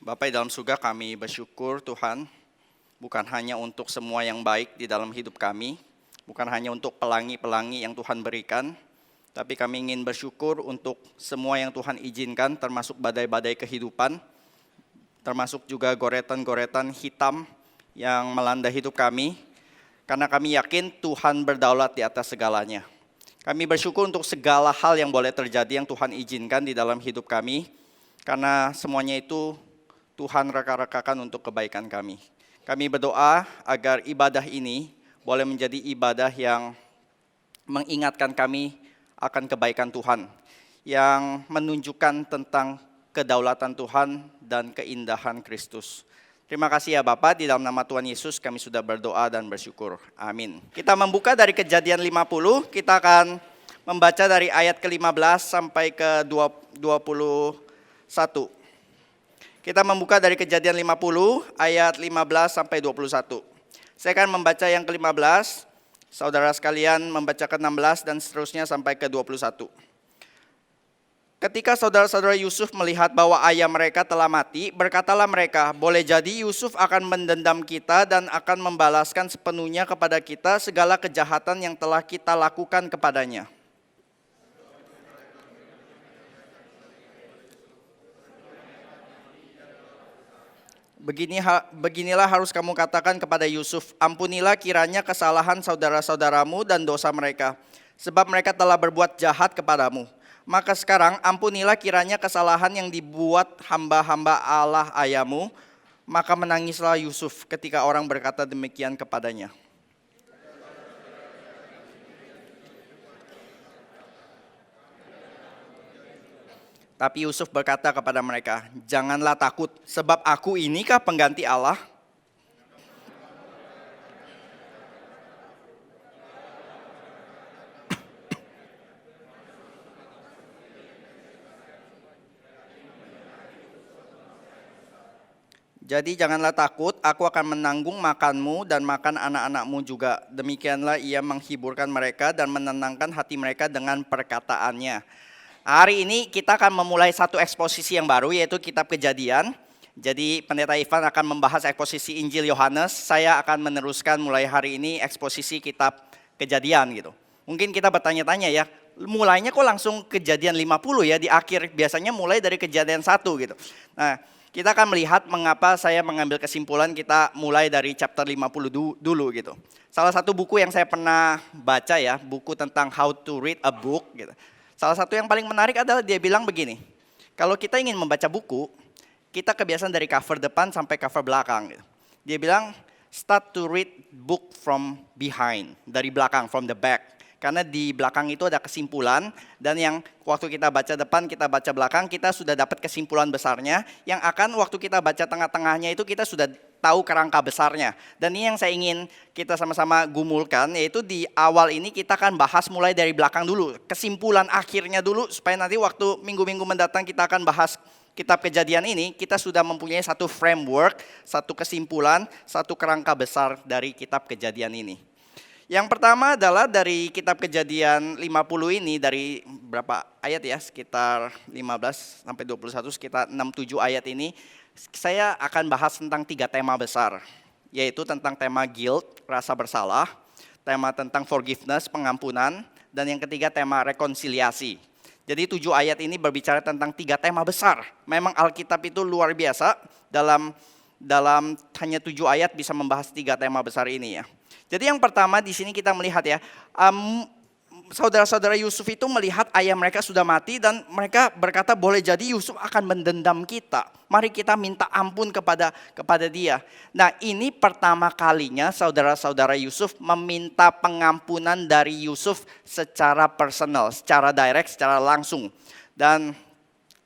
Bapa di dalam surga, kami bersyukur Tuhan, bukan hanya untuk semua yang baik di dalam hidup kami, bukan hanya untuk pelangi-pelangi yang Tuhan berikan, tapi kami ingin bersyukur untuk semua yang Tuhan izinkan, termasuk badai-badai kehidupan, termasuk juga goretan-goretan hitam yang melanda hidup kami, karena kami yakin Tuhan berdaulat di atas segalanya. Kami bersyukur untuk segala hal yang boleh terjadi yang Tuhan izinkan di dalam hidup kami, karena semuanya itu Tuhan reka-rekakan untuk kebaikan kami. Kami berdoa agar ibadah ini boleh menjadi ibadah yang mengingatkan kami akan kebaikan Tuhan, yang menunjukkan tentang kedaulatan Tuhan dan keindahan Kristus. Terima kasih ya Bapak, di dalam nama Tuhan Yesus kami sudah berdoa dan bersyukur. Amin. Kita membuka dari Kejadian 50, kita akan membaca dari ayat ke-15 sampai ke 21. Kita membuka dari Kejadian 50 ayat 15 sampai 21. Saya akan membaca yang ke-15, saudara sekalian membaca ke-16 dan seterusnya sampai ke 21. Ketika saudara-saudara Yusuf melihat bahwa ayah mereka telah mati, berkatalah mereka, boleh jadi Yusuf akan mendendam kita dan akan membalaskan sepenuhnya kepada kita segala kejahatan yang telah kita lakukan kepadanya. Beginilah harus kamu katakan kepada Yusuf, ampunilah kiranya kesalahan saudara-saudaramu dan dosa mereka, sebab mereka telah berbuat jahat kepadamu. Maka sekarang ampunilah kiranya kesalahan yang dibuat hamba-hamba Allah ayahmu. Maka menangislah Yusuf ketika orang berkata demikian kepadanya. Tapi Yusuf berkata kepada mereka, janganlah takut, sebab aku inikah pengganti Allah? Jadi janganlah takut, aku akan menanggung makanmu dan makan anak-anakmu juga. Demikianlah ia menghiburkan mereka dan menenangkan hati mereka dengan perkataannya. Hari ini kita akan memulai satu eksposisi yang baru, yaitu Kitab Kejadian. Jadi Pendeta Ivan akan membahas eksposisi Injil Yohanes. Saya akan meneruskan mulai hari ini eksposisi Kitab Kejadian gitu. Mungkin kita bertanya-tanya ya, mulainya kok langsung Kejadian 50 ya di akhir, biasanya mulai dari Kejadian 1 gitu. Nah, kita akan melihat mengapa saya mengambil kesimpulan kita mulai dari chapter 50 dulu gitu. Salah satu buku yang saya pernah baca ya, buku tentang how to read a book gitu. Salah satu yang paling menarik adalah dia bilang begini, kalau kita ingin membaca buku, kita kebiasaan dari cover depan sampai cover belakang gitu. Dia bilang start to read book from behind, dari belakang, from the back. Karena di belakang itu ada kesimpulan, dan yang waktu kita baca depan, kita baca belakang, kita sudah dapat kesimpulan besarnya, yang akan waktu kita baca tengah-tengahnya itu kita sudah tahu kerangka besarnya. Dan ini yang saya ingin kita sama-sama gumulkan, yaitu di awal ini kita akan bahas mulai dari belakang dulu, kesimpulan akhirnya dulu, supaya nanti waktu minggu-minggu mendatang kita akan bahas Kitab Kejadian ini, kita sudah mempunyai satu framework, satu kesimpulan, satu kerangka besar dari Kitab Kejadian ini. Yang pertama adalah dari Kitab Kejadian 50 ini, dari berapa ayat ya, sekitar 15 sampai 21, sekitar 6-7 ayat ini, saya akan bahas tentang 3 tema besar, yaitu tentang tema guilt, rasa bersalah, tema tentang forgiveness, pengampunan, dan yang ketiga tema rekonsiliasi. Jadi 7 ayat ini berbicara tentang 3 tema besar. Memang Alkitab itu luar biasa, dalam hanya 7 ayat bisa membahas 3 tema besar ini ya. Jadi yang pertama di sini kita melihat ya, saudara-saudara Yusuf itu melihat ayah mereka sudah mati dan mereka berkata boleh jadi Yusuf akan mendendam kita. Mari kita minta ampun kepada dia. Nah ini pertama kalinya saudara-saudara Yusuf meminta pengampunan dari Yusuf secara personal, secara direct, secara langsung. Dan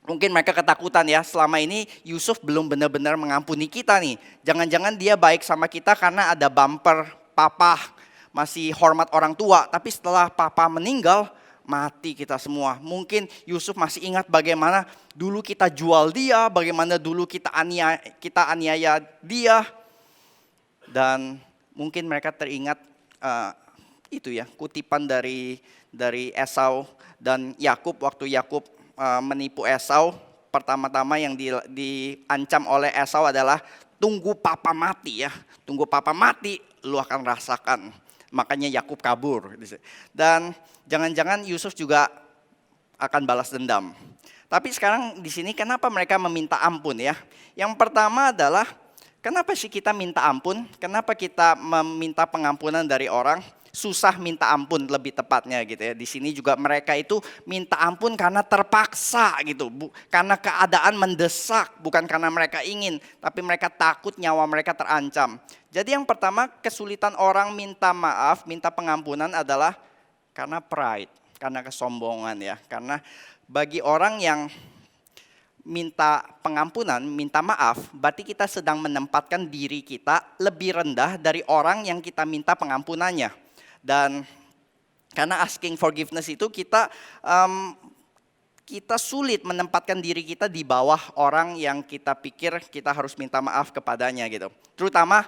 mungkin mereka ketakutan ya, selama ini Yusuf belum benar-benar mengampuni kita nih. Jangan-jangan dia baik sama kita karena ada bumper papa masih hormat orang tua, tapi setelah papa meninggal, mati kita semua. Mungkin Yusuf masih ingat bagaimana dulu kita jual dia, bagaimana dulu kita aniaya dia. Dan mungkin mereka teringat itu ya, kutipan dari Esau dan Yakub waktu Yakub menipu Esau. pertama-tama yang diancam oleh Esau adalah tunggu papa mati ya. Tunggu papa mati, lu akan rasakan. Makanya Yakub kabur. Dan jangan-jangan Yusuf juga akan balas dendam. Tapi sekarang di sini kenapa mereka meminta ampun ya? Yang pertama adalah kenapa sih kita minta ampun? Kenapa kita meminta pengampunan dari orang? Susah minta ampun lebih tepatnya gitu ya. Di sini juga mereka itu minta ampun karena terpaksa gitu. Karena keadaan mendesak, bukan karena mereka ingin. Tapi mereka takut nyawa mereka terancam. Jadi yang pertama kesulitan orang minta maaf, minta pengampunan adalah karena pride. Karena kesombongan ya. Karena bagi orang yang minta pengampunan, minta maaf, berarti kita sedang menempatkan diri kita lebih rendah dari orang yang kita minta pengampunannya. Dan karena asking forgiveness itu kita sulit menempatkan diri kita di bawah orang yang kita pikir kita harus minta maaf kepadanya gitu. Terutama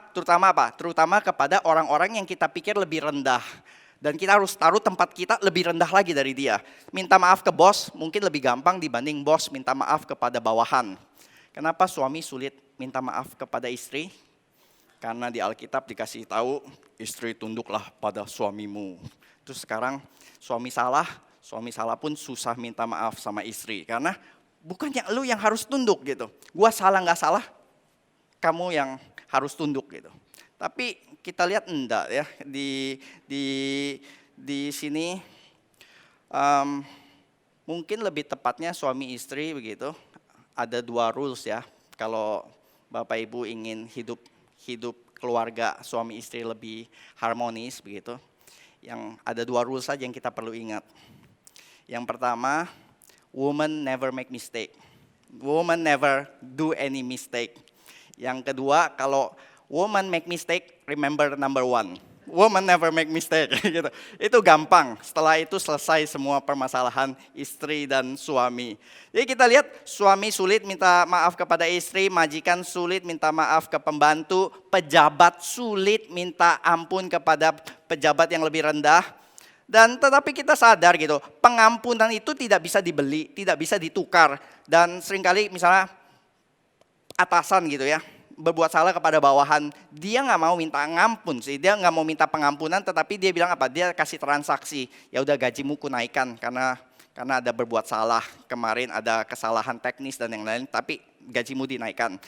apa? Terutama kepada orang-orang yang kita pikir lebih rendah. Dan kita harus taruh tempat kita lebih rendah lagi dari dia. Minta maaf ke bos mungkin lebih gampang dibanding bos minta maaf kepada bawahan. Kenapa suami sulit minta maaf kepada istri? Karena di Alkitab dikasih tahu istri tunduklah pada suamimu. Terus sekarang suami salah pun susah minta maaf sama istri. Karena bukannya lu yang harus tunduk gitu. Gua salah nggak salah, kamu yang harus tunduk gitu. Tapi kita lihat enggak ya di sini mungkin lebih tepatnya suami istri begitu. Ada 2 rules ya. Kalau Bapak Ibu ingin hidup keluarga suami istri lebih harmonis begitu. Yang ada 2 rules saja yang kita perlu ingat. Yang pertama, woman never make mistake. Woman never do any mistake. Yang kedua, kalau woman make mistake, remember number 1. Woman never make mistake gitu. Itu gampang. Setelah itu selesai semua permasalahan istri dan suami. Jadi kita lihat suami sulit minta maaf kepada istri, majikan sulit minta maaf ke pembantu, pejabat sulit minta ampun kepada pejabat yang lebih rendah. Dan tetapi kita sadar gitu, pengampunan itu tidak bisa dibeli, tidak bisa ditukar. Dan seringkali misalnya atasan gitu ya, berbuat salah kepada bawahan, dia nggak mau minta ngampun sih, dia nggak mau minta pengampunan, tetapi dia bilang apa? Dia kasih transaksi, ya udah gajimu ku naikkan karena ada berbuat salah kemarin, ada kesalahan teknis dan yang lain, tapi gajimu dinaikkan,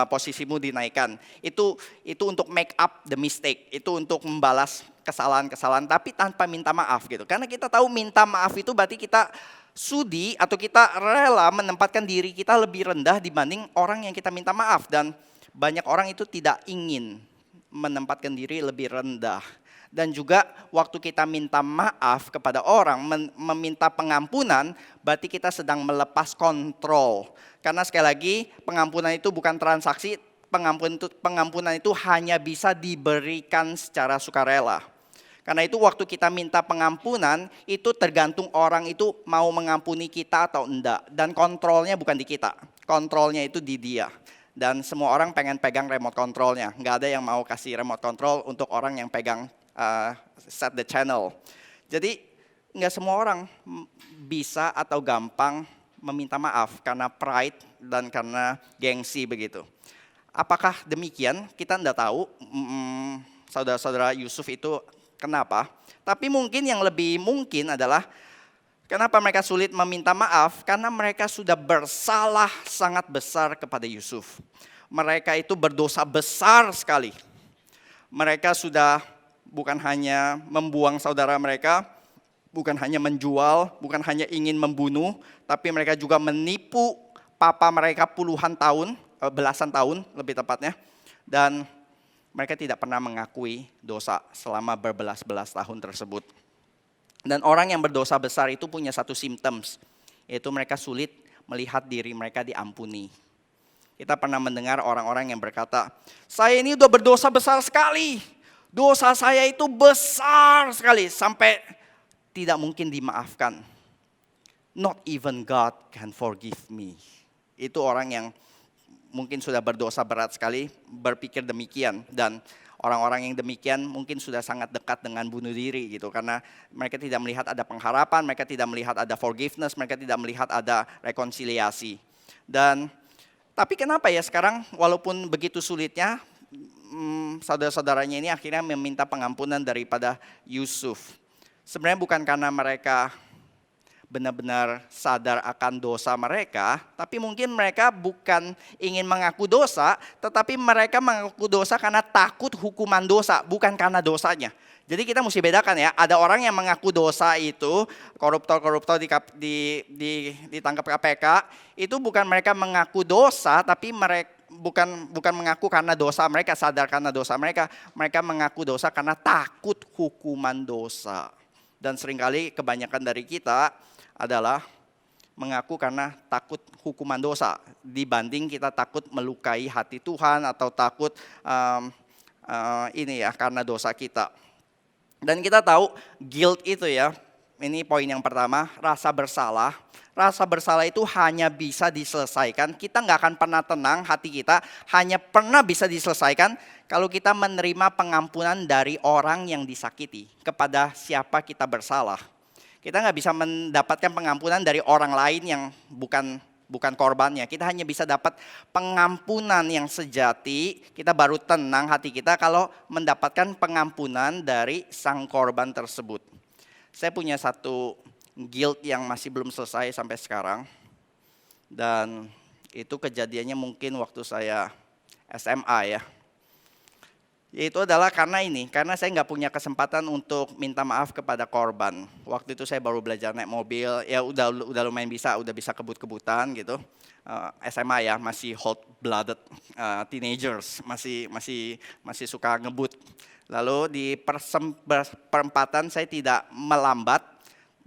posisimu dinaikkan. Itu untuk make up the mistake, itu untuk membalas kesalahan-kesalahan, tapi tanpa minta maaf gitu. Karena kita tahu minta maaf itu berarti kita sudi atau kita rela menempatkan diri kita lebih rendah dibanding orang yang kita minta maaf. Dan banyak orang itu tidak ingin menempatkan diri lebih rendah. Dan juga waktu kita minta maaf kepada orang, meminta pengampunan, berarti kita sedang melepas kontrol. Karena sekali lagi pengampunan itu bukan transaksi, pengampunan itu hanya bisa diberikan secara sukarela. Karena itu waktu kita minta pengampunan, itu tergantung orang itu mau mengampuni kita atau enggak. Dan kontrolnya bukan di kita, kontrolnya itu di dia. Dan semua orang pengen pegang remote controlnya. Nggak ada yang mau kasih remote control untuk orang yang pegang set the channel. Jadi nggak semua orang bisa atau gampang meminta maaf karena pride dan karena gengsi begitu. Apakah demikian? Kita nggak tahu saudara-saudara Yusuf itu kenapa. Tapi mungkin yang lebih mungkin adalah kenapa mereka sulit meminta maaf? Karena mereka sudah bersalah sangat besar kepada Yusuf. Mereka itu berdosa besar sekali. Mereka sudah bukan hanya membuang saudara mereka, bukan hanya menjual, bukan hanya ingin membunuh, tapi mereka juga menipu papa mereka puluhan tahun, belasan tahun lebih tepatnya. Dan mereka tidak pernah mengakui dosa selama berbelas-belas tahun tersebut. Dan orang yang berdosa besar itu punya satu symptoms, yaitu mereka sulit melihat diri mereka diampuni. Kita pernah mendengar orang-orang yang berkata, saya ini udah berdosa besar sekali. Dosa saya itu besar sekali sampai tidak mungkin dimaafkan. Not even God can forgive me. Itu orang yang mungkin sudah berdosa berat sekali berpikir demikian. Dan orang-orang yang demikian mungkin sudah sangat dekat dengan bunuh diri gitu. Karena mereka tidak melihat ada pengharapan, mereka tidak melihat ada forgiveness, mereka tidak melihat ada rekonsiliasi. Dan tapi kenapa ya sekarang walaupun begitu sulitnya, saudara-saudaranya ini akhirnya meminta pengampunan daripada Yusuf. Sebenarnya bukan karena mereka benar-benar sadar akan dosa mereka, tapi mungkin mereka bukan ingin mengaku dosa, tetapi mereka mengaku dosa karena takut hukuman dosa, bukan karena dosanya. Jadi kita mesti bedakan ya, ada orang yang mengaku dosa itu, koruptor-koruptor ditangkap KPK, itu bukan mereka mengaku dosa, tapi mereka bukan mengaku karena dosa mereka, sadar karena dosa mereka mengaku dosa karena takut hukuman dosa. Dan seringkali kebanyakan dari kita adalah mengaku karena takut hukuman dosa, dibanding kita takut melukai hati Tuhan atau takut karena dosa kita. Dan kita tahu guilt itu ya, ini poin yang pertama, rasa bersalah. Rasa bersalah itu hanya bisa diselesaikan, kita nggak akan pernah tenang, hati kita hanya pernah bisa diselesaikan kalau kita menerima pengampunan dari orang yang disakiti, kepada siapa kita bersalah. Kita nggak bisa mendapatkan pengampunan dari orang lain yang bukan korbannya. Kita hanya bisa dapat pengampunan yang sejati, kita baru tenang hati kita kalau mendapatkan pengampunan dari sang korban tersebut. Saya punya satu guilt yang masih belum selesai sampai sekarang. Dan itu kejadiannya mungkin waktu saya SMA ya. Yaitu adalah karena saya nggak punya kesempatan untuk minta maaf kepada korban. Waktu itu saya baru belajar naik mobil, ya udah lumayan udah bisa kebut-kebutan gitu. SMA ya, masih hot blooded teenagers, masih suka ngebut. Lalu di perempatan saya tidak melambat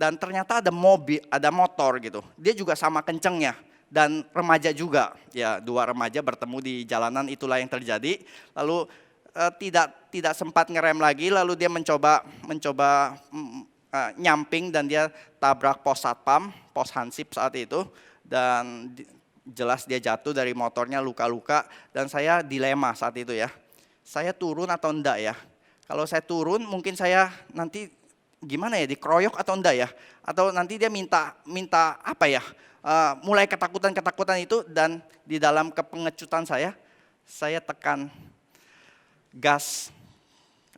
dan ternyata ada motor gitu. Dia juga sama kencengnya dan remaja juga. Ya, dua remaja bertemu di jalanan, itulah yang terjadi. Lalu tidak sempat ngerem lagi, lalu dia mencoba nyamping dan dia tabrak pos satpam, pos hansip saat itu, dan jelas dia jatuh dari motornya, luka-luka, dan saya dilema saat itu ya. Saya turun atau enggak ya? Kalau saya turun mungkin saya nanti gimana ya, dikeroyok atau enggak ya? Atau nanti dia minta apa ya? Mulai ketakutan itu, dan di dalam kepengecutan saya tekan gas,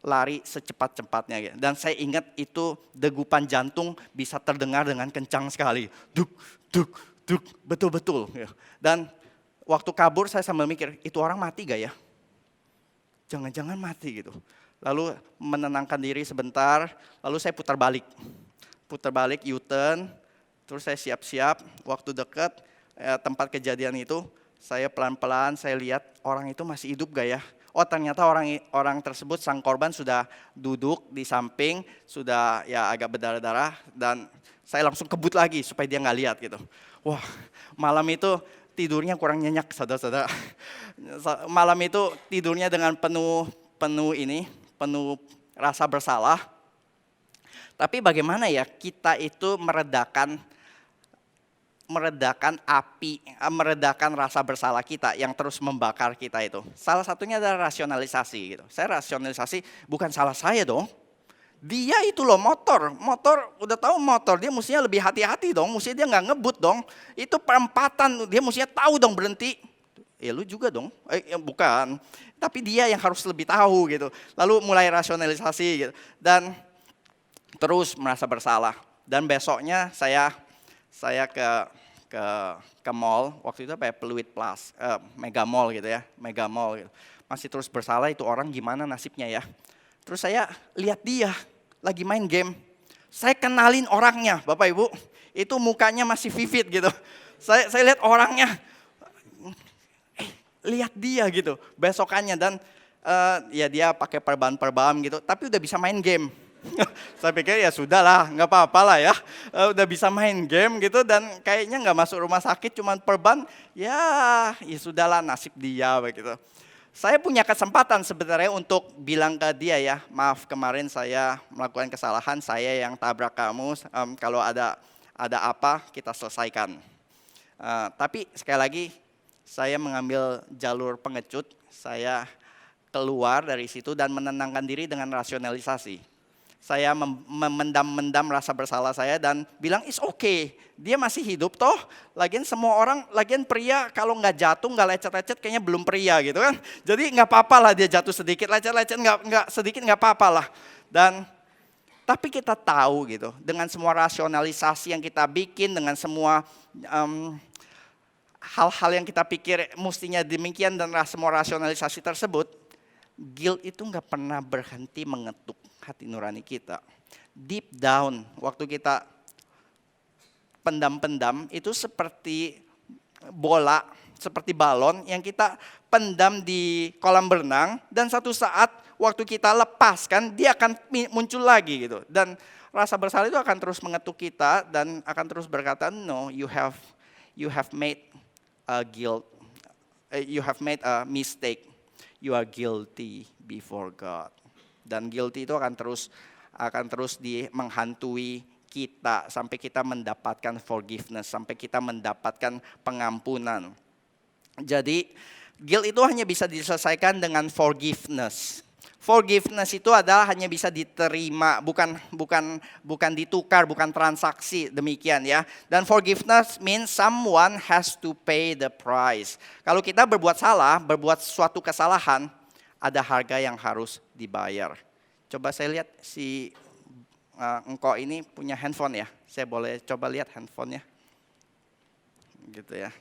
lari secepat-cepatnya gitu. Dan saya ingat itu degupan jantung bisa terdengar dengan kencang sekali. Duk, duk, duk, betul-betul. Dan waktu kabur saya sambil mikir, itu orang mati gak ya? Jangan-jangan mati gitu. Lalu menenangkan diri sebentar, lalu saya putar balik U-turn, terus saya siap-siap, waktu dekat tempat kejadian itu, saya pelan-pelan saya lihat orang itu masih hidup gak ya? Oh, ternyata orang tersebut, sang korban sudah duduk di samping, sudah ya agak berdarah-darah, dan saya langsung kebut lagi supaya dia nggak lihat gitu. Wah, malam itu tidurnya kurang nyenyak, saudara-saudara. Malam itu tidurnya dengan penuh rasa bersalah. Tapi bagaimana ya kita itu meredakan api, meredakan rasa bersalah kita yang terus membakar kita itu. Salah satunya adalah rasionalisasi gitu. Saya rasionalisasi, bukan salah saya dong. Dia itu loh motor udah tahu motor, dia mestinya lebih hati-hati dong, mestinya dia nggak ngebut dong. Itu perempatan, dia mestinya tahu dong berhenti. Ya lu juga dong, bukan. Tapi dia yang harus lebih tahu gitu. Lalu mulai rasionalisasi gitu. Dan terus merasa bersalah. Dan besoknya saya ke mall, waktu itu apa ya, Pluit Plus, Mega Mall gitu ya, Mega Mall gitu. Masih terus bersalah, itu orang gimana nasibnya ya. Terus saya lihat dia lagi main game, saya kenalin orangnya, Bapak Ibu, itu mukanya masih vivid gitu. Saya lihat orangnya, lihat dia gitu, besokannya, dan ya dia pakai perban gitu, tapi udah bisa main game. Saya pikir ya sudahlah, nggak apa-apa lah ya, udah bisa main game gitu dan kayaknya nggak masuk rumah sakit, cuman perban, ya sudahlah nasib dia begitu. Saya punya kesempatan sebenarnya untuk bilang ke dia ya, maaf kemarin saya melakukan kesalahan, saya yang tabrak kamu, kalau ada apa kita selesaikan. Tapi sekali lagi saya mengambil jalur pengecut, saya keluar dari situ dan menenangkan diri dengan rasionalisasi. Saya memendam rasa bersalah saya dan bilang it's okay. Dia masih hidup toh. Lagian semua orang, lagian pria kalau nggak jatuh, nggak lecet-lecet kayaknya belum pria gitu kan. Jadi nggak apa-apa lah dia jatuh sedikit, lecet-lecet nggak sedikit nggak apa-apa lah. Dan tapi kita tahu gitu, dengan semua rasionalisasi yang kita bikin, dengan semua hal-hal yang kita pikir mestinya demikian dan semua rasionalisasi tersebut, guilt itu nggak pernah berhenti mengetuk hati nurani kita. Deep down, waktu kita pendam-pendam, itu seperti bola, seperti balon yang kita pendam di kolam berenang, dan satu saat waktu kita lepaskan, dia akan muncul lagi gitu. Dan rasa bersalah itu akan terus mengetuk kita dan akan terus berkata, no, you have made a guilt, you have made a mistake. You are guilty before God. Dan guilty itu akan terus menghantui kita sampai kita mendapatkan forgiveness, sampai kita mendapatkan pengampunan. Jadi guilt itu hanya bisa diselesaikan dengan forgiveness. Forgiveness itu adalah hanya bisa diterima, bukan ditukar, bukan transaksi, demikian ya. Dan forgiveness means someone has to pay the price. Kalau kita berbuat salah, berbuat suatu kesalahan, ada harga yang harus dibayar. Coba saya lihat si engkau ini punya handphone ya. Saya boleh coba lihat handphonenya. Gitu ya.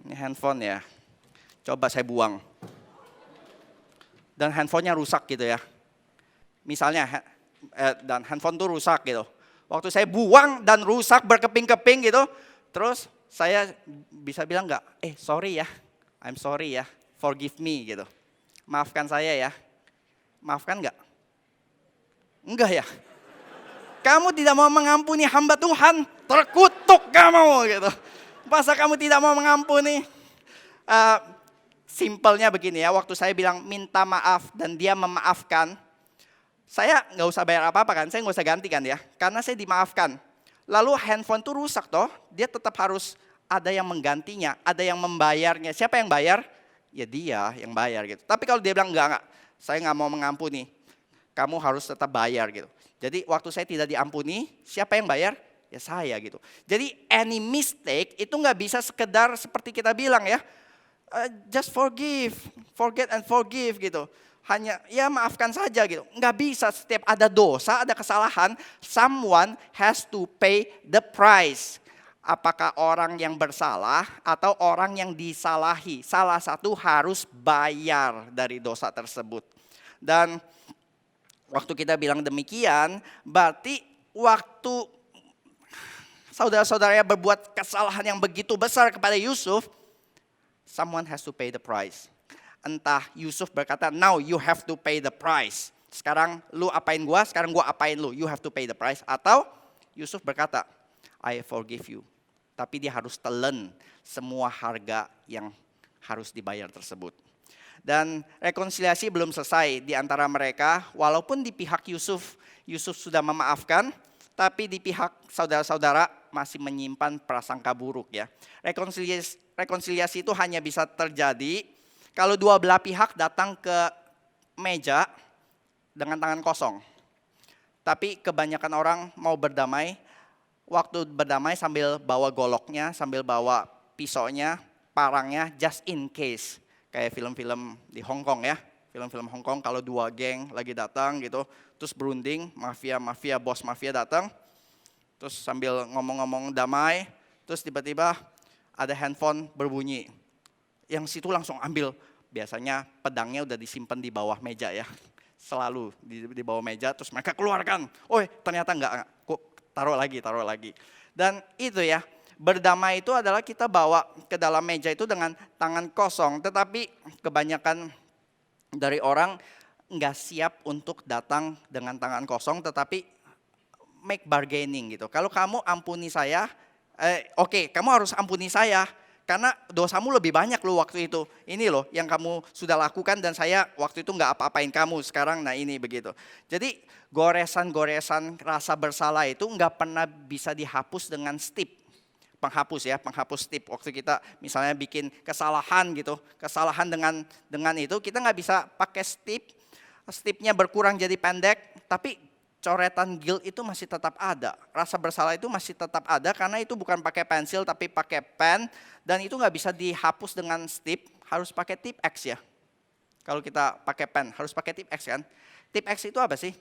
Ini handphone ya. Coba saya buang. Dan handphonenya rusak gitu ya. Misalnya dan handphone tuh rusak gitu. Waktu saya buang dan rusak berkeping-keping gitu, terus saya bisa bilang enggak, sorry ya, I'm sorry ya, forgive me gitu. Maafkan saya ya. Maafkan enggak? Enggak ya. Kamu tidak mau mengampuni hamba Tuhan, terkutuk kamu gitu. Masa kamu tidak mau mengampuni? Simpelnya begini ya, waktu saya bilang minta maaf dan dia memaafkan, saya nggak usah bayar apa-apa kan, saya nggak usah ganti kan ya, karena saya dimaafkan. Lalu handphone tuh rusak toh, dia tetap harus ada yang menggantinya, ada yang membayarnya. Siapa yang bayar? Ya dia yang bayar gitu. Tapi kalau dia bilang enggak, saya nggak mau mengampuni, kamu harus tetap bayar gitu. Jadi waktu saya tidak diampuni, siapa yang bayar? Ya saya gitu. Jadi any mistake itu nggak bisa sekedar seperti kita bilang ya, just forgive, forget and forgive gitu. Hanya ya maafkan saja gitu. Nggak bisa, setiap ada dosa, ada kesalahan, someone has to pay the price. Apakah orang yang bersalah atau orang yang disalahi, salah satu harus bayar dari dosa tersebut. Dan waktu kita bilang demikian, berarti waktu saudara-saudaranya berbuat kesalahan yang begitu besar kepada Yusuf, someone has to pay the price. Entah Yusuf berkata, now you have to pay the price. Sekarang lu apain gua, sekarang gua apain lu. You have to pay the price. Atau Yusuf berkata, I forgive you. Tapi dia harus telan semua harga yang harus dibayar tersebut. Dan rekonsiliasi belum selesai di antara mereka. Walaupun di pihak Yusuf sudah memaafkan. Tapi di pihak saudara-saudara masih menyimpan prasangka buruk ya. Rekonsiliasi itu hanya bisa terjadi kalau dua belah pihak datang ke meja dengan tangan kosong. Tapi kebanyakan orang mau berdamai, waktu berdamai sambil bawa goloknya, sambil bawa pisaunya, parangnya, just in case. Kayak film-film di Hong Kong ya. Film-film Hong Kong kalau dua geng lagi datang gitu, terus berunding, mafia, bos mafia datang, terus sambil ngomong-ngomong damai, terus tiba-tiba ada handphone berbunyi. Yang situ langsung ambil, biasanya pedangnya udah disimpan di bawah meja ya, selalu di bawah meja, terus mereka keluarkan. Oh ternyata enggak, kok taruh lagi. Dan itu ya, berdamai itu adalah kita bawa ke dalam meja itu dengan tangan kosong, tetapi kebanyakan dari orang nggak siap untuk datang dengan tangan kosong, tetapi make bargaining gitu. Kalau kamu ampuni saya, oke, kamu harus ampuni saya karena dosamu lebih banyak loh waktu itu. Ini loh yang kamu sudah lakukan dan saya waktu itu nggak apa-apain kamu. Sekarang nah ini begitu. Jadi goresan-goresan rasa bersalah itu nggak pernah bisa dihapus dengan stip. Penghapus stip. Waktu kita misalnya bikin kesalahan gitu, kesalahan dengan itu kita nggak bisa pakai stip stipnya berkurang jadi pendek, tapi coretan guilt itu masih tetap ada. Rasa bersalah itu masih tetap ada karena itu bukan pakai pensil tapi pakai pen, dan itu nggak bisa dihapus dengan stip, harus pakai tip X ya. Kalau kita pakai pen harus pakai tip X kan. Tip X itu apa sih?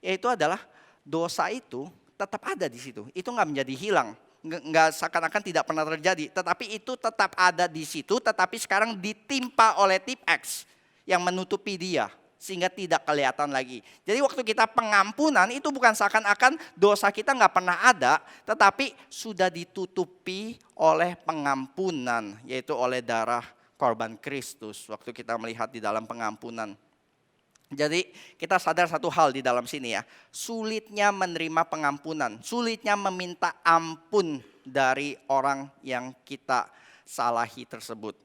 Yaitu adalah dosa itu tetap ada di situ. Itu nggak menjadi hilang. Nggak seakan-akan tidak pernah terjadi, tetapi itu tetap ada di situ, tetapi sekarang ditimpa oleh tip X yang menutupi dia sehingga tidak kelihatan lagi. Jadi waktu kita pengampunan itu bukan seakan-akan dosa kita nggak pernah ada, tetapi sudah ditutupi oleh pengampunan, yaitu oleh darah korban Kristus waktu kita melihat di dalam pengampunan. Jadi kita sadar satu hal di dalam sini ya, sulitnya menerima pengampunan, sulitnya meminta ampun dari orang yang kita salahi tersebut.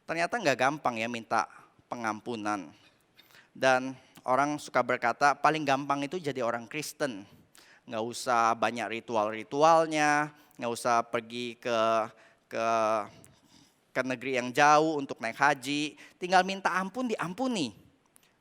Ternyata nggak gampang ya minta pengampunan. Dan orang suka berkata paling gampang itu jadi orang Kristen. Nggak usah banyak ritual-ritualnya, nggak usah pergi ke negeri yang jauh untuk naik haji, tinggal minta ampun diampuni.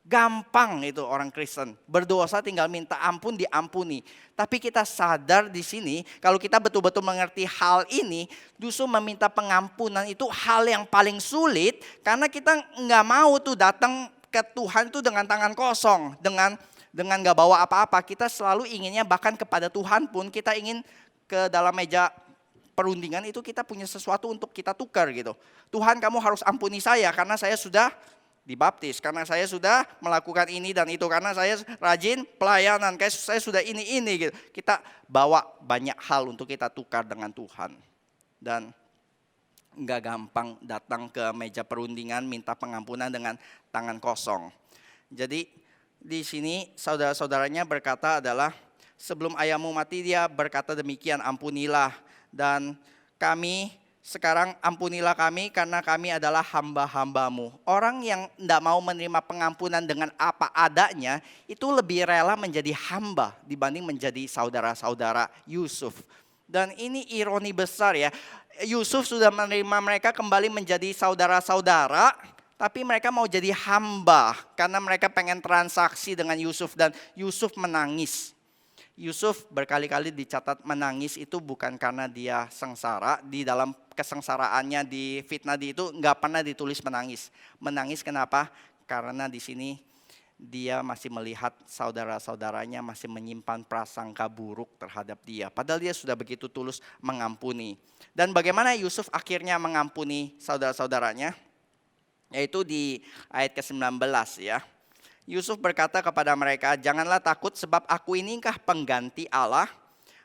Gampang itu orang Kristen, berdosa tinggal minta ampun diampuni. Tapi kita sadar di sini, kalau kita betul-betul mengerti hal ini, justru meminta pengampunan itu hal yang paling sulit, karena kita nggak mau tuh datang ke Tuhan itu dengan tangan kosong, dengan nggak bawa apa-apa. Kita selalu inginnya bahkan kepada Tuhan pun kita ingin ke dalam meja perundingan itu kita punya sesuatu untuk kita tukar gitu. Tuhan, kamu harus ampuni saya karena saya sudah dibaptis, karena saya sudah melakukan ini dan itu, karena saya rajin pelayanan, kayak saya sudah ini gitu. Kita bawa banyak hal untuk kita tukar dengan Tuhan. Dan enggak gampang datang ke meja perundingan minta pengampunan dengan tangan kosong. Jadi di sini saudara-saudaranya berkata adalah, sebelum ayahmu mati dia berkata demikian, ampunilah, dan kami sekarang ampunilah kami karena kami adalah hamba-hambamu. Orang yang tidak mau menerima pengampunan dengan apa adanya itu lebih rela menjadi hamba dibanding menjadi saudara-saudara Yusuf. Dan ini ironi besar ya. Yusuf sudah menerima mereka kembali menjadi saudara-saudara, tapi mereka mau jadi hamba karena mereka pengen transaksi dengan Yusuf, dan Yusuf menangis. Yusuf berkali-kali dicatat menangis itu bukan karena dia sengsara, di dalam kesengsaraannya di fitnah itu nggak pernah ditulis menangis. Menangis kenapa? Karena di sini dia masih melihat saudara-saudaranya masih menyimpan prasangka buruk terhadap dia. Padahal dia sudah begitu tulus mengampuni. Dan bagaimana Yusuf akhirnya mengampuni saudara-saudaranya? Yaitu di ayat ke-19 ya. Yusuf berkata kepada mereka, janganlah takut sebab aku inikah pengganti Allah.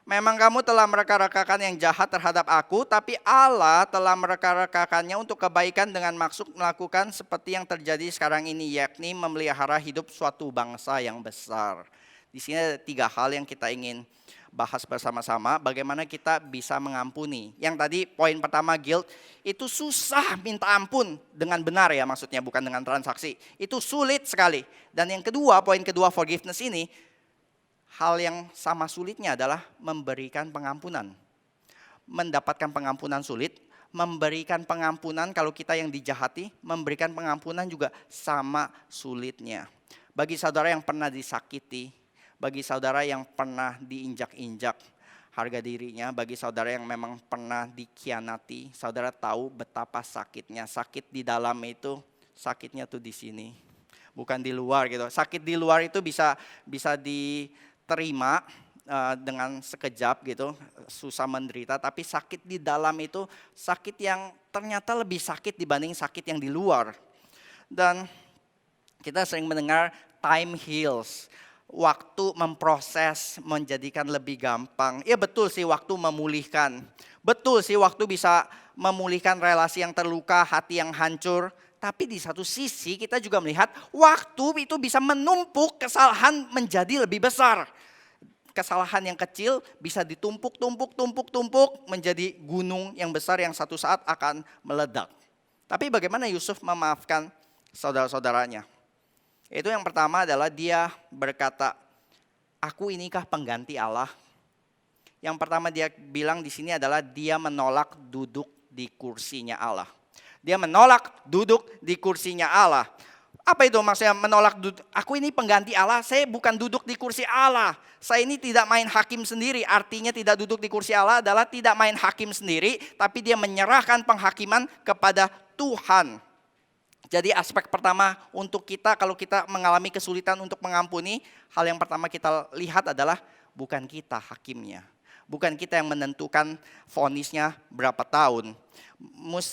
Memang kamu telah mereka-rekakan yang jahat terhadap aku, tapi Allah telah mereka-rekakannya untuk kebaikan dengan maksud melakukan seperti yang terjadi sekarang ini, yakni memelihara hidup suatu bangsa yang besar. Di sini ada 3 hal yang kita ingin bahas bersama-sama, bagaimana kita bisa mengampuni. Yang tadi poin pertama, guilt, itu susah minta ampun dengan benar ya, maksudnya bukan dengan transaksi. Itu sulit sekali. Dan yang kedua, poin kedua forgiveness ini, hal yang sama sulitnya adalah memberikan pengampunan. Mendapatkan pengampunan sulit, memberikan pengampunan kalau kita yang dijahati, memberikan pengampunan juga sama sulitnya. Bagi saudara yang pernah disakiti, bagi saudara yang pernah diinjak-injak harga dirinya, bagi saudara yang memang pernah dikhianati, saudara tahu betapa sakitnya. Sakit di dalam itu, sakitnya tuh di sini, bukan di luar gitu. Sakit di luar itu bisa diterima dengan sekejap gitu, susah menderita, tapi sakit di dalam itu sakit yang ternyata lebih sakit dibanding sakit yang di luar. Dan kita sering mendengar time heals. Waktu memproses menjadikan lebih gampang. Ya betul sih, waktu memulihkan. Betul sih, waktu bisa memulihkan relasi yang terluka, hati yang hancur. Tapi di satu sisi kita juga melihat waktu itu bisa menumpuk kesalahan menjadi lebih besar. Kesalahan yang kecil bisa ditumpuk menjadi gunung yang besar yang satu saat akan meledak. Tapi bagaimana Yusuf memaafkan saudara-saudaranya? Itu yang pertama adalah dia berkata, aku inikah pengganti Allah? Yang pertama dia bilang di sini adalah dia menolak duduk di kursinya Allah. Dia menolak duduk di kursinya Allah. Apa itu maksudnya menolak aku ini pengganti Allah, saya bukan duduk di kursi Allah. Saya ini tidak main hakim sendiri. Artinya tidak duduk di kursi Allah adalah tidak main hakim sendiri, tapi dia menyerahkan penghakiman kepada Tuhan. Jadi aspek pertama untuk kita kalau kita mengalami kesulitan untuk mengampuni, hal yang pertama kita lihat adalah bukan kita hakimnya. Bukan kita yang menentukan vonisnya berapa tahun.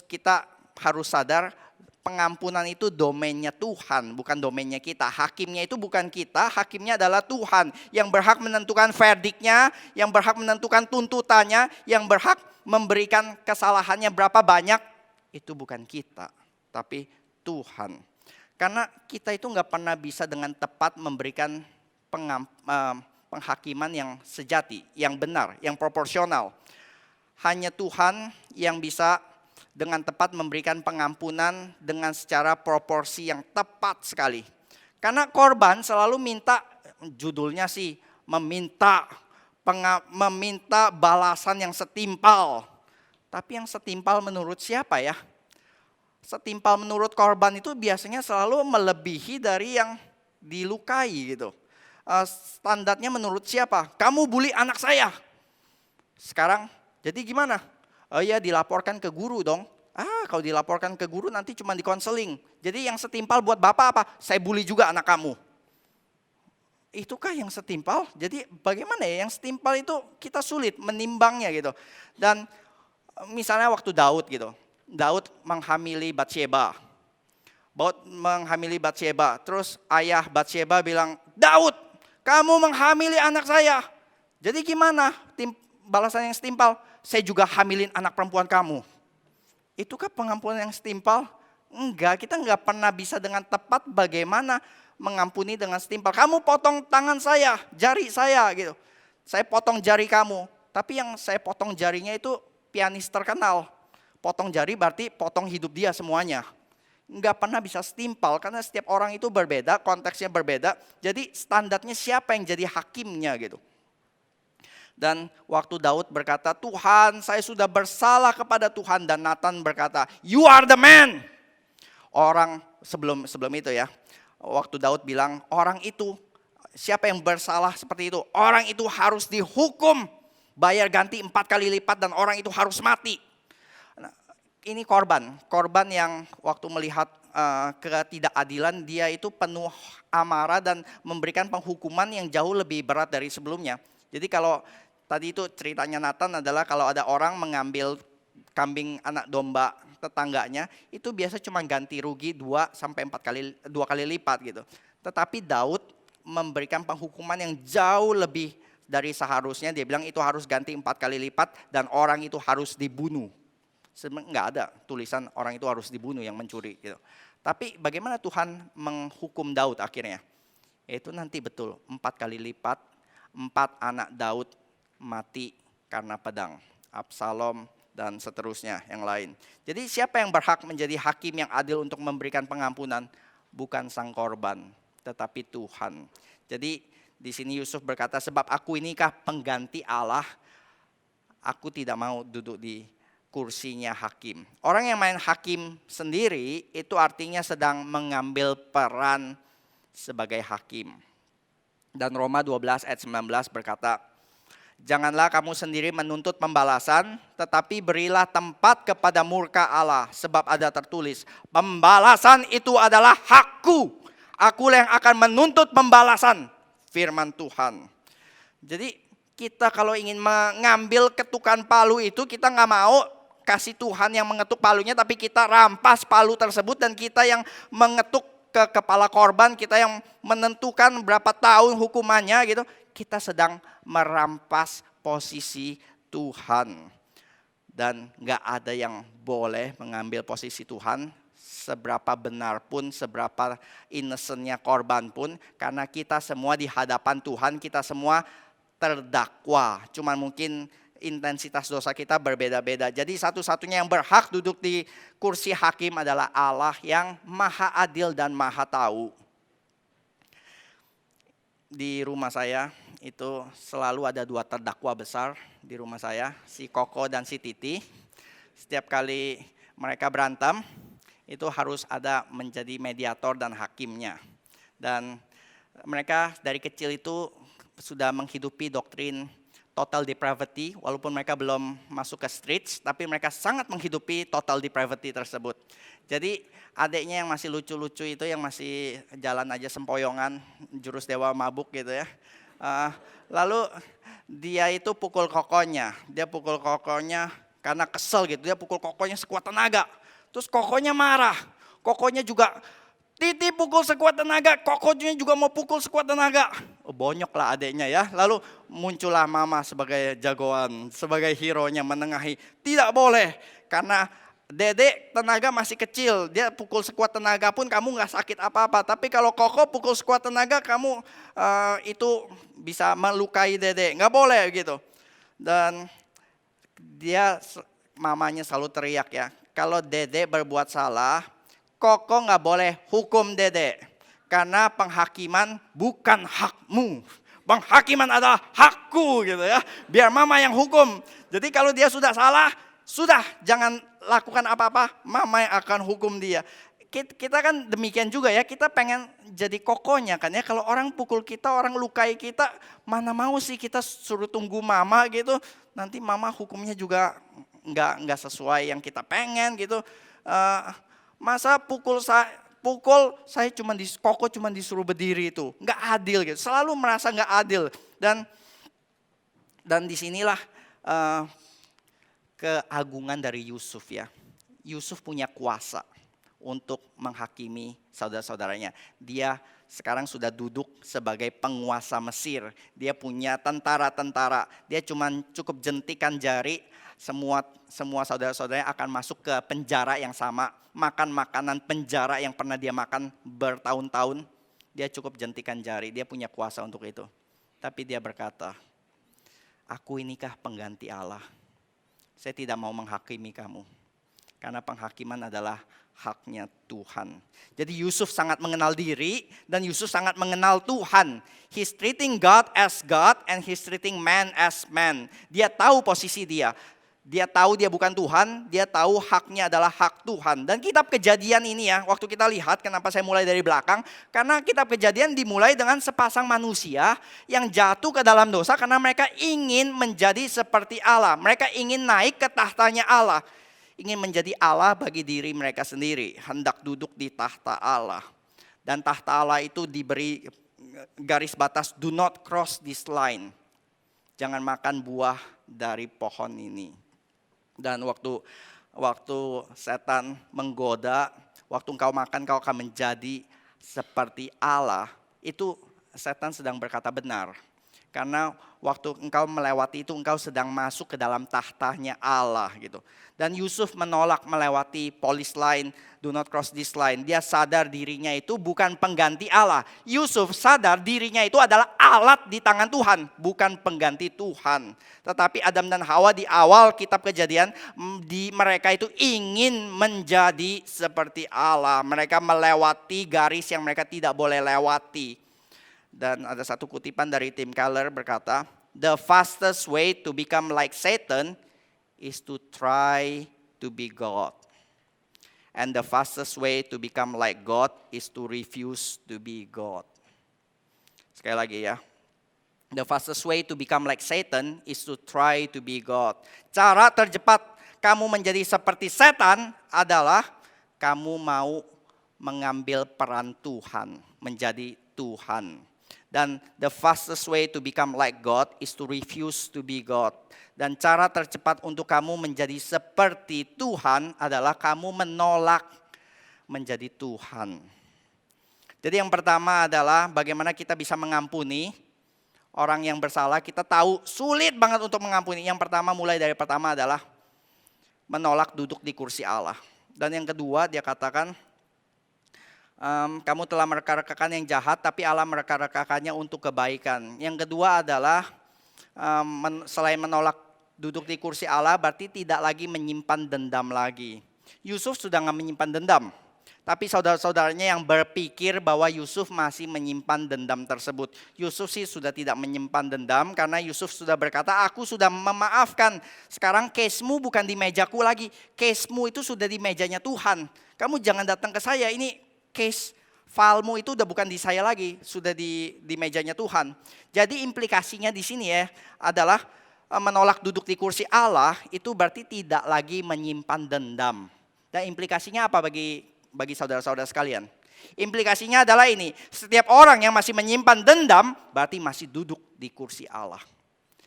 Kita harus sadar pengampunan itu domainnya Tuhan, bukan domainnya kita. Hakimnya itu bukan kita, hakimnya adalah Tuhan yang berhak menentukan verdiknya, yang berhak menentukan tuntutannya, yang berhak memberikan kesalahannya berapa banyak. Itu bukan kita, tapi Tuhan. Karena kita itu nggak pernah bisa dengan tepat memberikan penghakiman yang sejati, yang benar, yang proporsional. Hanya Tuhan yang bisa dengan tepat memberikan pengampunan dengan secara proporsi yang tepat sekali. Karena korban selalu minta, judulnya sih meminta balasan yang setimpal. Tapi yang setimpal menurut siapa ya? Setimpal menurut korban itu biasanya selalu melebihi dari yang dilukai gitu. Standarnya menurut siapa? Kamu bully anak saya. Sekarang jadi gimana? Oh ya dilaporkan ke guru dong. Kalau dilaporkan ke guru nanti cuma dikonseling. Jadi yang setimpal buat bapak apa? Saya bully juga anak kamu. Itukah yang setimpal? Jadi bagaimana ya yang setimpal itu kita sulit menimbangnya gitu. Dan misalnya waktu Daud gitu. Daud menghamili Batsyeba. Terus ayah Batsyeba bilang, Daud, kamu menghamili anak saya. Jadi gimana balasan yang setimpal? Saya juga hamilin anak perempuan kamu. Itukah pengampunan yang setimpal? Enggak, kita enggak pernah bisa dengan tepat bagaimana mengampuni dengan setimpal. Kamu potong tangan saya, jari saya gitu. Saya potong jari kamu. Tapi yang saya potong jarinya itu pianis terkenal. Potong jari berarti potong hidup dia semuanya. Enggak pernah bisa setimpal karena setiap orang itu berbeda, konteksnya berbeda. Jadi standarnya siapa yang jadi hakimnya gitu. Dan waktu Daud berkata, Tuhan saya sudah bersalah kepada Tuhan. Dan Nathan berkata, you are the man. Orang sebelum itu ya. Waktu Daud bilang, orang itu siapa yang bersalah seperti itu? Orang itu harus dihukum. Bayar ganti 4 kali lipat dan orang itu harus mati. Nah, ini korban yang waktu melihat ketidakadilan dia itu penuh amarah dan memberikan penghukuman yang jauh lebih berat dari sebelumnya. Jadi kalau tadi itu ceritanya Nathan adalah kalau ada orang mengambil kambing anak domba tetangganya, itu biasa cuma ganti rugi 2 kali lipat gitu. Tetapi Daud memberikan penghukuman yang jauh lebih dari seharusnya. Dia bilang itu harus ganti 4 kali lipat dan orang itu harus dibunuh. Sebenarnya enggak ada tulisan orang itu harus dibunuh yang mencuri gitu. Tapi bagaimana Tuhan menghukum Daud akhirnya? Itu nanti betul 4 kali lipat, 4 anak Daud mati karena pedang, Absalom dan seterusnya yang lain. Jadi siapa yang berhak menjadi hakim yang adil untuk memberikan pengampunan? Bukan sang korban, tetapi Tuhan. Jadi di sini Yusuf berkata, sebab aku inikah pengganti Allah, aku tidak mau duduk di kursinya hakim. Orang yang main hakim sendiri itu artinya sedang mengambil peran sebagai hakim. Dan Roma 12 ayat 19 berkata, janganlah kamu sendiri menuntut pembalasan, tetapi berilah tempat kepada murka Allah. Sebab ada tertulis, pembalasan itu adalah hakku. Akulah yang akan menuntut pembalasan, firman Tuhan. Jadi kita kalau ingin mengambil ketukan palu itu, kita nggak mau kasih Tuhan yang mengetuk palunya, tapi kita rampas palu tersebut dan kita yang mengetuk ke kepala korban, kita yang menentukan berapa tahun hukumannya gitu. Kita sedang merampas posisi Tuhan. Dan gak ada yang boleh mengambil posisi Tuhan, seberapa benar pun, seberapa innocentnya korban pun. Karena kita semua di hadapan Tuhan, kita semua terdakwa. Cuman mungkin intensitas dosa kita berbeda-beda. Jadi satu-satunya yang berhak duduk di kursi hakim adalah Allah yang maha adil dan maha tahu. Di rumah saya itu selalu ada 2 terdakwa besar di rumah saya, si Koko dan si Titi. Setiap kali mereka berantem, itu harus ada menjadi mediator dan hakimnya. Dan mereka dari kecil itu sudah menghidupi doktrin total depravity, walaupun mereka belum masuk ke streets, tapi mereka sangat menghidupi total depravity tersebut. Jadi adiknya yang masih lucu-lucu itu, yang masih jalan aja sempoyongan, jurus dewa mabuk gitu ya. Lalu dia itu pukul kokonya, karena kesel gitu, dia pukul kokonya sekuat tenaga. Terus kokonya marah, kokonya juga Titi pukul sekuat tenaga, kokonya juga mau pukul sekuat tenaga. Bonyok lah adiknya ya. Lalu muncullah mama sebagai jagoan, sebagai hero-nya menengahi. Tidak boleh, karena dedek tenaga masih kecil. Dia pukul sekuat tenaga pun kamu gak sakit apa-apa. Tapi kalau koko pukul sekuat tenaga, kamu itu bisa melukai dedek. Gak boleh gitu. Dan mamanya selalu teriak ya. Kalau dedek berbuat salah, koko nggak boleh hukum dedek. Karena penghakiman bukan hakmu. Penghakiman adalah hakku gitu ya. Biar mama yang hukum. Jadi kalau dia sudah salah, sudah jangan lakukan apa-apa. Mama yang akan hukum dia. Kita kan demikian juga ya. Kita pengen jadi kokonya kan ya. Kalau orang pukul kita, orang lukai kita, mana mau sih kita suruh tunggu mama gitu. Nanti mama hukumnya juga nggak sesuai yang kita pengen gitu. Masa saya koko cuma disuruh berdiri itu, nggak adil gitu. Selalu merasa nggak adil. Dan disinilah keagungan dari Yusuf ya. Yusuf punya kuasa untuk menghakimi saudara-saudaranya. Dia sekarang sudah duduk sebagai penguasa Mesir. Dia punya tentara-tentara. Dia cuma cukup jentikan jari, semua saudara-saudaranya akan masuk ke penjara yang sama. Makan makanan penjara yang pernah dia makan bertahun-tahun. Dia cukup jentikan jari, dia punya kuasa untuk itu. Tapi dia berkata, aku inikah pengganti Allah. Saya tidak mau menghakimi kamu. Karena penghakiman adalah haknya Tuhan. Jadi Yusuf sangat mengenal diri dan Yusuf sangat mengenal Tuhan. He's treating God as God and he's treating man as man. Dia tahu posisi dia. Dia tahu dia bukan Tuhan, dia tahu haknya adalah hak Tuhan. Dan kitab Kejadian ini ya, waktu kita lihat kenapa saya mulai dari belakang. Karena kitab Kejadian dimulai dengan sepasang manusia yang jatuh ke dalam dosa karena mereka ingin menjadi seperti Allah. Mereka ingin naik ke tahtanya Allah. Ingin menjadi Allah bagi diri mereka sendiri. Hendak duduk di tahta Allah. Dan tahta Allah itu diberi garis batas, do not cross this line. Jangan makan buah dari pohon ini. Dan waktu setan menggoda, waktu engkau makan kau akan menjadi seperti Allah. Itu setan sedang berkata benar. Karena waktu engkau melewati itu engkau sedang masuk ke dalam tahtanya Allah gitu. Dan Yusuf menolak melewati police line, do not cross this line. Dia sadar dirinya itu bukan pengganti Allah. Yusuf sadar dirinya itu adalah alat di tangan Tuhan, bukan pengganti Tuhan. Tetapi Adam dan Hawa di awal kitab Kejadian, mereka itu ingin menjadi seperti Allah. Mereka melewati garis yang mereka tidak boleh lewati. Dan ada satu kutipan dari Tim Keller berkata, the fastest way to become like Satan is to try to be God. And the fastest way to become like God is to refuse to be God. Sekali lagi ya. The fastest way to become like Satan is to try to be God. Cara tercepat kamu menjadi seperti setan adalah kamu mau mengambil peran Tuhan, menjadi Tuhan. Dan the fastest way to become like God is to refuse to be God. Dan cara tercepat untuk kamu menjadi seperti Tuhan adalah kamu menolak menjadi Tuhan. Jadi yang pertama adalah bagaimana kita bisa mengampuni orang yang bersalah. Kita tahu sulit banget untuk mengampuni. Yang pertama adalah menolak duduk di kursi Allah. Dan yang kedua dia katakan, kamu telah mereka-rekakan yang jahat, tapi Allah mereka-rekakannya untuk kebaikan. Yang kedua adalah selain menolak duduk di kursi Allah, berarti tidak lagi menyimpan dendam lagi. Yusuf sudah nggak menyimpan dendam, Tapi saudara-saudaranya yang berpikir bahwa Yusuf masih menyimpan dendam tersebut. Yusuf sih sudah tidak menyimpan dendam karena Yusuf sudah berkata, aku sudah memaafkan. Sekarang case-mu bukan di mejaku lagi. Case-mu itu sudah di mejanya Tuhan. Kamu jangan datang ke saya, ini case filemu itu udah bukan di saya lagi. Sudah di mejanya Tuhan. Jadi implikasinya di sini ya adalah menolak duduk di kursi Allah itu berarti tidak lagi menyimpan dendam. Dan implikasinya apa bagi saudara-saudara sekalian? Implikasinya adalah ini, setiap orang yang masih menyimpan dendam berarti masih duduk di kursi Allah.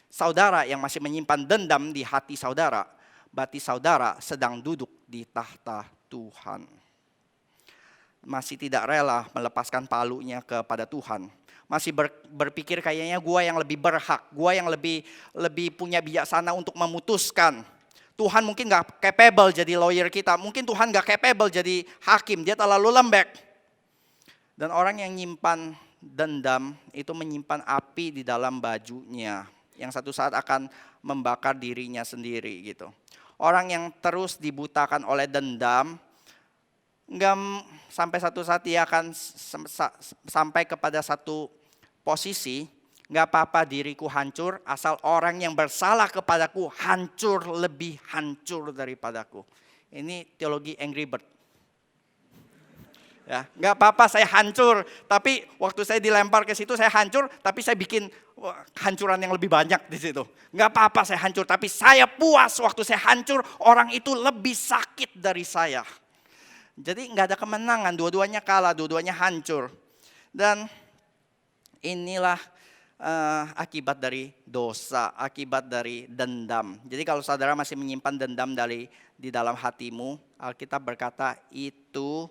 Saudara yang masih menyimpan dendam di hati saudara, berarti saudara sedang duduk di tahta Tuhan. Masih tidak rela melepaskan palunya kepada Tuhan. Masih berpikir kayaknya gua yang lebih berhak, gua yang lebih punya bijaksana untuk memutuskan. Tuhan mungkin gak capable jadi lawyer kita. Mungkin Tuhan gak capable jadi hakim. Dia terlalu lembek. Dan orang yang nyimpan dendam itu menyimpan api di dalam bajunya. Yang satu saat akan membakar dirinya sendiri gitu. Orang yang terus dibutakan oleh dendam. Sampai satu saat dia akan sampai kepada satu posisi. Gak apa-apa diriku hancur, asal orang yang bersalah kepadaku hancur lebih hancur daripadaku. Ini teologi Angry Bird. Ya, gak apa-apa saya hancur, tapi waktu saya dilempar ke situ saya hancur, tapi saya bikin hancuran yang lebih banyak di situ. Gak apa-apa saya hancur, tapi saya puas waktu saya hancur, orang itu lebih sakit dari saya. Jadi gak ada kemenangan, dua-duanya kalah, dua-duanya hancur. Dan inilah akibat dari dosa, akibat dari dendam. Jadi kalau saudara masih menyimpan dendam di dalam hatimu, Alkitab berkata itu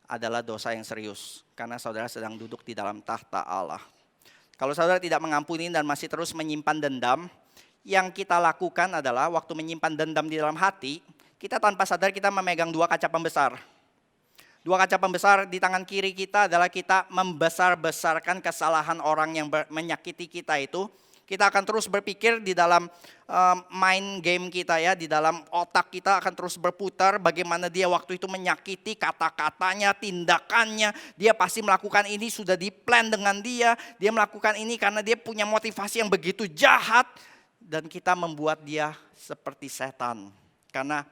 adalah dosa yang serius. Karena saudara sedang duduk di dalam tahta Allah. Kalau saudara tidak mengampuni dan masih terus menyimpan dendam, yang kita lakukan adalah waktu menyimpan dendam di dalam hati, kita tanpa sadar kita memegang dua kaca pembesar. Dua kaca pembesar di tangan kiri kita adalah kita membesar-besarkan kesalahan orang yang menyakiti kita itu. Kita akan terus berpikir di dalam main game kita ya, di dalam otak kita akan terus berputar bagaimana dia waktu itu menyakiti, kata-katanya, tindakannya. Dia pasti melakukan ini sudah di-plan dengan dia melakukan ini karena dia punya motivasi yang begitu jahat. Dan kita membuat dia seperti setan. Karena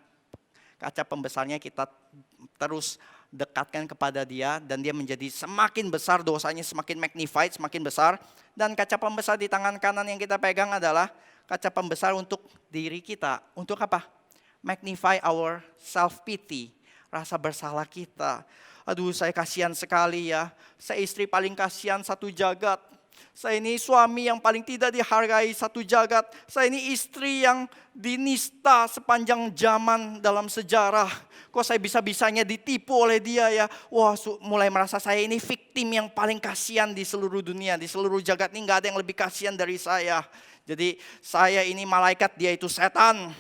kaca pembesarnya kita terus dekatkan kepada dia dan dia menjadi semakin besar dosanya, semakin magnified, semakin besar. Dan kaca pembesar di tangan kanan yang kita pegang adalah kaca pembesar untuk diri kita. Untuk apa? Magnify our self-pity, rasa bersalah kita. Aduh saya kasihan sekali ya, saya istri paling kasihan satu jagat. Saya ini suami yang paling tidak dihargai satu jagat. Saya ini istri yang dinista sepanjang zaman dalam sejarah. Kok saya bisa-bisanya ditipu oleh dia ya. Wah mulai merasa saya ini victim yang paling kasihan di seluruh dunia. Di seluruh jagat ini gak ada yang lebih kasihan dari saya. Jadi saya ini malaikat, dia itu setan.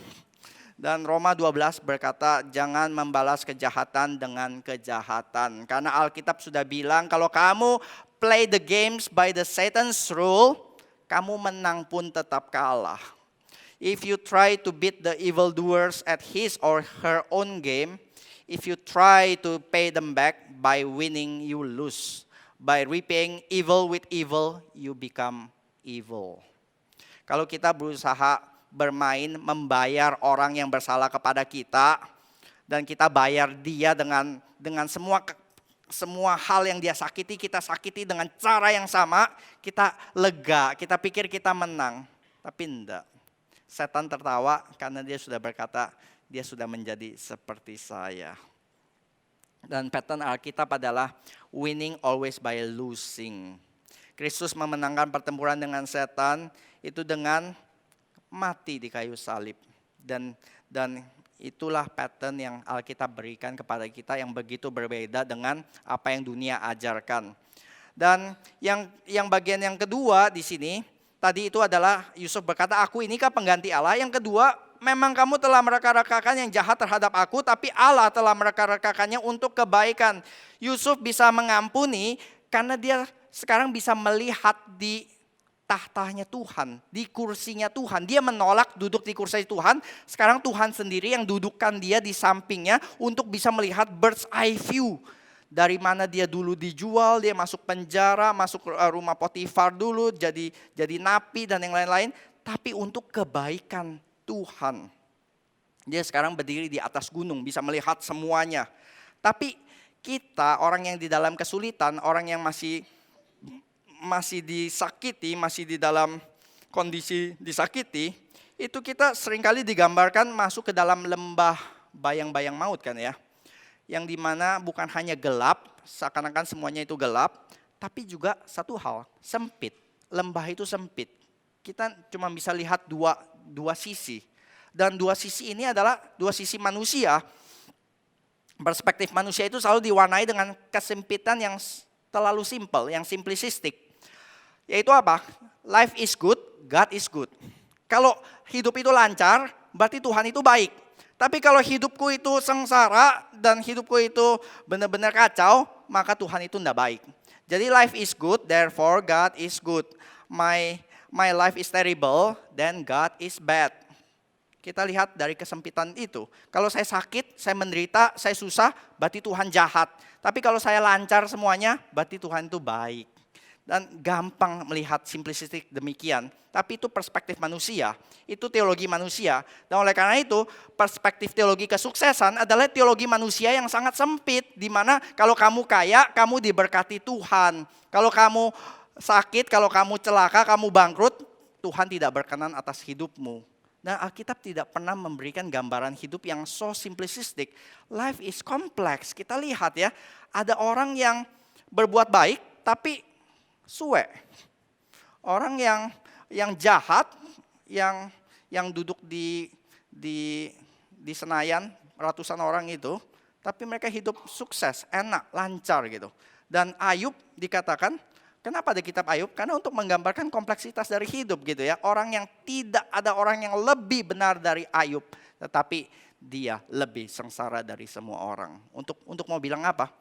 Dan Roma 12 berkata jangan membalas kejahatan dengan kejahatan. Karena Alkitab sudah bilang kalau kamu play the games by the Satan's rule, kamu menang pun tetap kalah. If you try to beat the evildoers at his or her own game, if you try to pay them back by winning, you lose. By repaying evil with evil, you become evil. Kalau kita berusaha bermain, membayar orang yang bersalah kepada kita, dan kita bayar dia dengan semua hal yang dia sakiti, kita sakiti dengan cara yang sama, kita lega, kita pikir kita menang. Tapi enggak. Setan tertawa karena dia sudah berkata, dia sudah menjadi seperti saya. Dan pattern Alkitab adalah winning always by losing. Kristus memenangkan pertempuran dengan setan itu dengan mati di kayu salib. Dan itulah pattern yang Alkitab berikan kepada kita yang begitu berbeda dengan apa yang dunia ajarkan. Dan yang bagian yang kedua di sini, tadi itu adalah Yusuf berkata, aku inikah pengganti Allah. Yang kedua, memang kamu telah mereka-rekakan yang jahat terhadap aku, tapi Allah telah mereka-rekakannya untuk kebaikan. Yusuf bisa mengampuni karena dia sekarang bisa melihat di tahtanya Tuhan, di kursinya Tuhan. Dia menolak duduk di kursi Tuhan. Sekarang Tuhan sendiri yang dudukkan dia di sampingnya untuk bisa melihat bird's eye view. Dari mana dia dulu dijual, dia masuk penjara, masuk rumah Potifar dulu, jadi napi dan yang lain-lain. Tapi untuk kebaikan Tuhan. Dia sekarang berdiri di atas gunung, bisa melihat semuanya. Tapi kita, orang yang di dalam kesulitan, orang yang masih disakiti, masih di dalam kondisi disakiti, itu kita seringkali digambarkan masuk ke dalam lembah bayang-bayang maut kan ya. Yang dimana bukan hanya gelap, seakan-akan semuanya itu gelap, tapi juga satu hal, sempit. Lembah itu sempit. Kita cuma bisa lihat dua sisi. Dan dua sisi ini adalah dua sisi manusia. Perspektif manusia itu selalu diwarnai dengan kesempitan yang terlalu simple, yang simplistik. Yaitu apa? Life is good, God is good. Kalau hidup itu lancar, berarti Tuhan itu baik. Tapi kalau hidupku itu sengsara dan hidupku itu benar-benar kacau, maka Tuhan itu tidak baik. Jadi life is good, therefore God is good. My life is terrible, then God is bad. Kita lihat dari kesempitan itu. Kalau saya sakit, saya menderita, saya susah, berarti Tuhan jahat. Tapi kalau saya lancar semuanya, berarti Tuhan itu baik. Dan gampang melihat simplistik demikian. Tapi itu perspektif manusia, itu teologi manusia. Dan oleh karena itu, perspektif teologi kesuksesan adalah teologi manusia yang sangat sempit. Di mana kalau kamu kaya, kamu diberkati Tuhan. Kalau kamu sakit, kalau kamu celaka, kamu bangkrut, Tuhan tidak berkenan atas hidupmu. Dan Alkitab tidak pernah memberikan gambaran hidup yang so simplistik. Life is complex. Kita lihat ya, ada orang yang berbuat baik, tapi suwe. Orang yang jahat, yang duduk di Senayan, ratusan orang itu, tapi mereka hidup sukses, enak, lancar gitu. Dan Ayub dikatakan, kenapa di kitab Ayub? Karena untuk menggambarkan kompleksitas dari hidup gitu ya. Orang yang tidak ada orang yang lebih benar dari Ayub, tetapi dia lebih sengsara dari semua orang. Untuk mau bilang apa?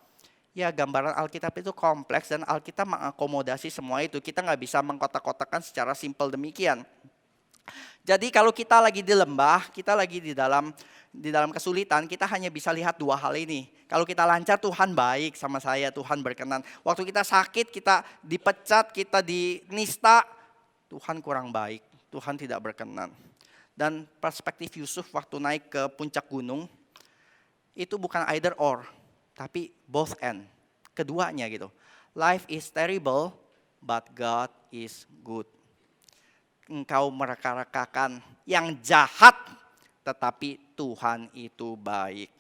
Ya, gambaran Alkitab itu kompleks dan Alkitab mengakomodasi semua itu. Kita nggak bisa mengkotak-kotakan secara simpel demikian. Jadi kalau kita lagi di lembah, kita lagi di dalam kesulitan, kita hanya bisa lihat dua hal ini. Kalau kita lancar, Tuhan baik sama saya, Tuhan berkenan. Waktu kita sakit, kita dipecat, kita dinista, Tuhan kurang baik, Tuhan tidak berkenan. Dan perspektif Yusuf waktu naik ke puncak gunung, itu bukan either or, tapi both and, keduanya gitu. Life is terrible, but God is good. Engkau mereka-rekakan yang jahat, tetapi Tuhan itu baik.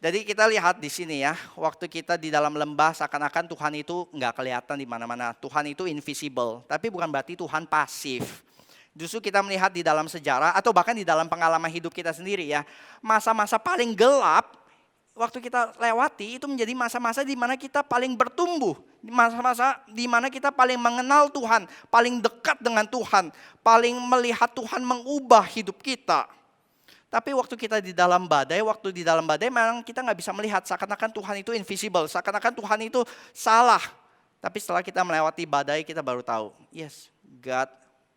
Jadi kita lihat di sini ya, waktu kita di dalam lembah seakan-akan Tuhan itu nggak kelihatan di mana-mana. Tuhan itu invisible, tapi bukan berarti Tuhan pasif. Justru kita melihat di dalam sejarah atau bahkan di dalam pengalaman hidup kita sendiri ya, masa-masa paling gelap waktu kita lewati itu menjadi masa-masa di mana kita paling bertumbuh. Masa-masa di mana kita paling mengenal Tuhan, paling dekat dengan Tuhan, paling melihat Tuhan mengubah hidup kita. Tapi waktu kita di dalam badai, memang kita nggak bisa melihat, seakan-akan Tuhan itu invisible, seakan-akan Tuhan itu salah. Tapi setelah kita melewati badai, kita baru tahu, yes, God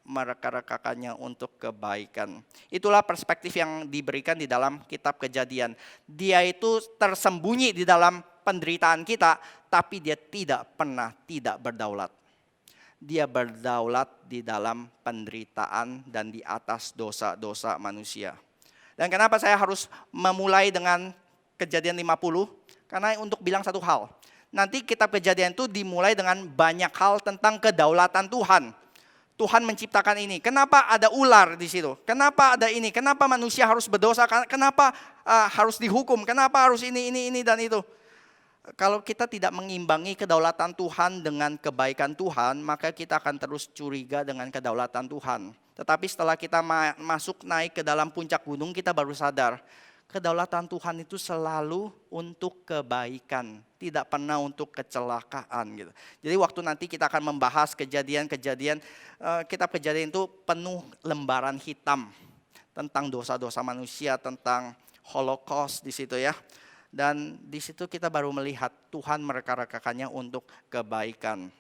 mereka-rekakannya untuk kebaikan. Itulah perspektif yang diberikan di dalam kitab Kejadian. Dia itu tersembunyi di dalam penderitaan kita, tapi dia tidak pernah tidak berdaulat. Dia berdaulat di dalam penderitaan dan di atas dosa-dosa manusia. Dan kenapa saya harus memulai dengan Kejadian 50? Karena untuk bilang satu hal. Nanti kitab Kejadian itu dimulai dengan banyak hal tentang kedaulatan Tuhan. Tuhan menciptakan ini. Kenapa ada ular di situ? Kenapa ada ini? Kenapa manusia harus berdosa? Kenapa harus dihukum? Kenapa harus ini dan itu? Kalau kita tidak mengimbangi kedaulatan Tuhan dengan kebaikan Tuhan, maka kita akan terus curiga dengan kedaulatan Tuhan. Tetapi setelah kita masuk naik ke dalam puncak gunung, kita baru sadar. Kedaulatan Tuhan itu selalu untuk kebaikan, tidak pernah untuk kecelakaan gitu. Jadi waktu nanti kita akan membahas kejadian-kejadian, kitab Kejadian itu penuh lembaran hitam tentang dosa-dosa manusia, tentang Holocaust di situ ya. Dan di situ kita baru melihat Tuhan mereka-rekakannya untuk kebaikan.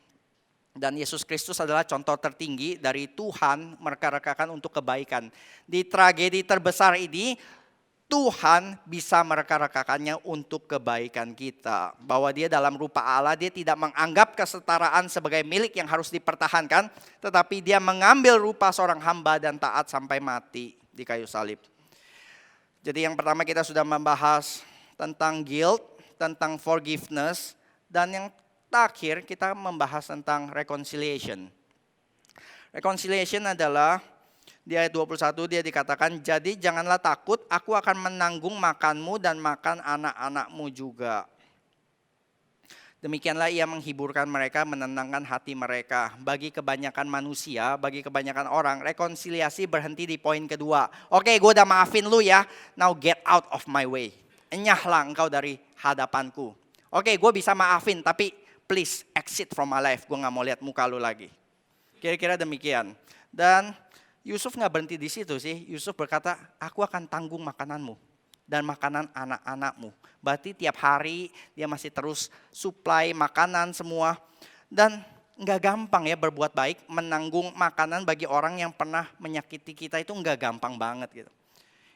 Dan Yesus Kristus adalah contoh tertinggi dari Tuhan mereka-rekakan untuk kebaikan. Di tragedi terbesar ini, Tuhan bisa mereka-rekakannya untuk kebaikan kita. Bahwa dia dalam rupa Allah, dia tidak menganggap kesetaraan sebagai milik yang harus dipertahankan. Tetapi dia mengambil rupa seorang hamba dan taat sampai mati di kayu salib. Jadi yang pertama kita sudah membahas tentang guilt, tentang forgiveness. Dan yang terakhir kita membahas tentang reconciliation. Reconciliation adalah di ayat 21 dia dikatakan, jadi janganlah takut, aku akan menanggung makanmu dan makan anak-anakmu juga. Demikianlah ia menghiburkan mereka, menenangkan hati mereka. Bagi kebanyakan manusia, bagi kebanyakan orang, rekonsiliasi berhenti di poin kedua. Oke, gue udah maafin lu ya, now get out of my way. Enyahlah engkau dari hadapanku. Oke, gue bisa maafin, tapi please exit from my life, gue gak mau lihat muka lu lagi. Kira-kira demikian. Dan Yusuf gak berhenti di situ sih. Yusuf berkata, aku akan tanggung makananmu dan makanan anak-anakmu. Berarti tiap hari dia masih terus supply makanan semua. Dan gak gampang ya berbuat baik, menanggung makanan bagi orang yang pernah menyakiti kita itu gak gampang banget gitu.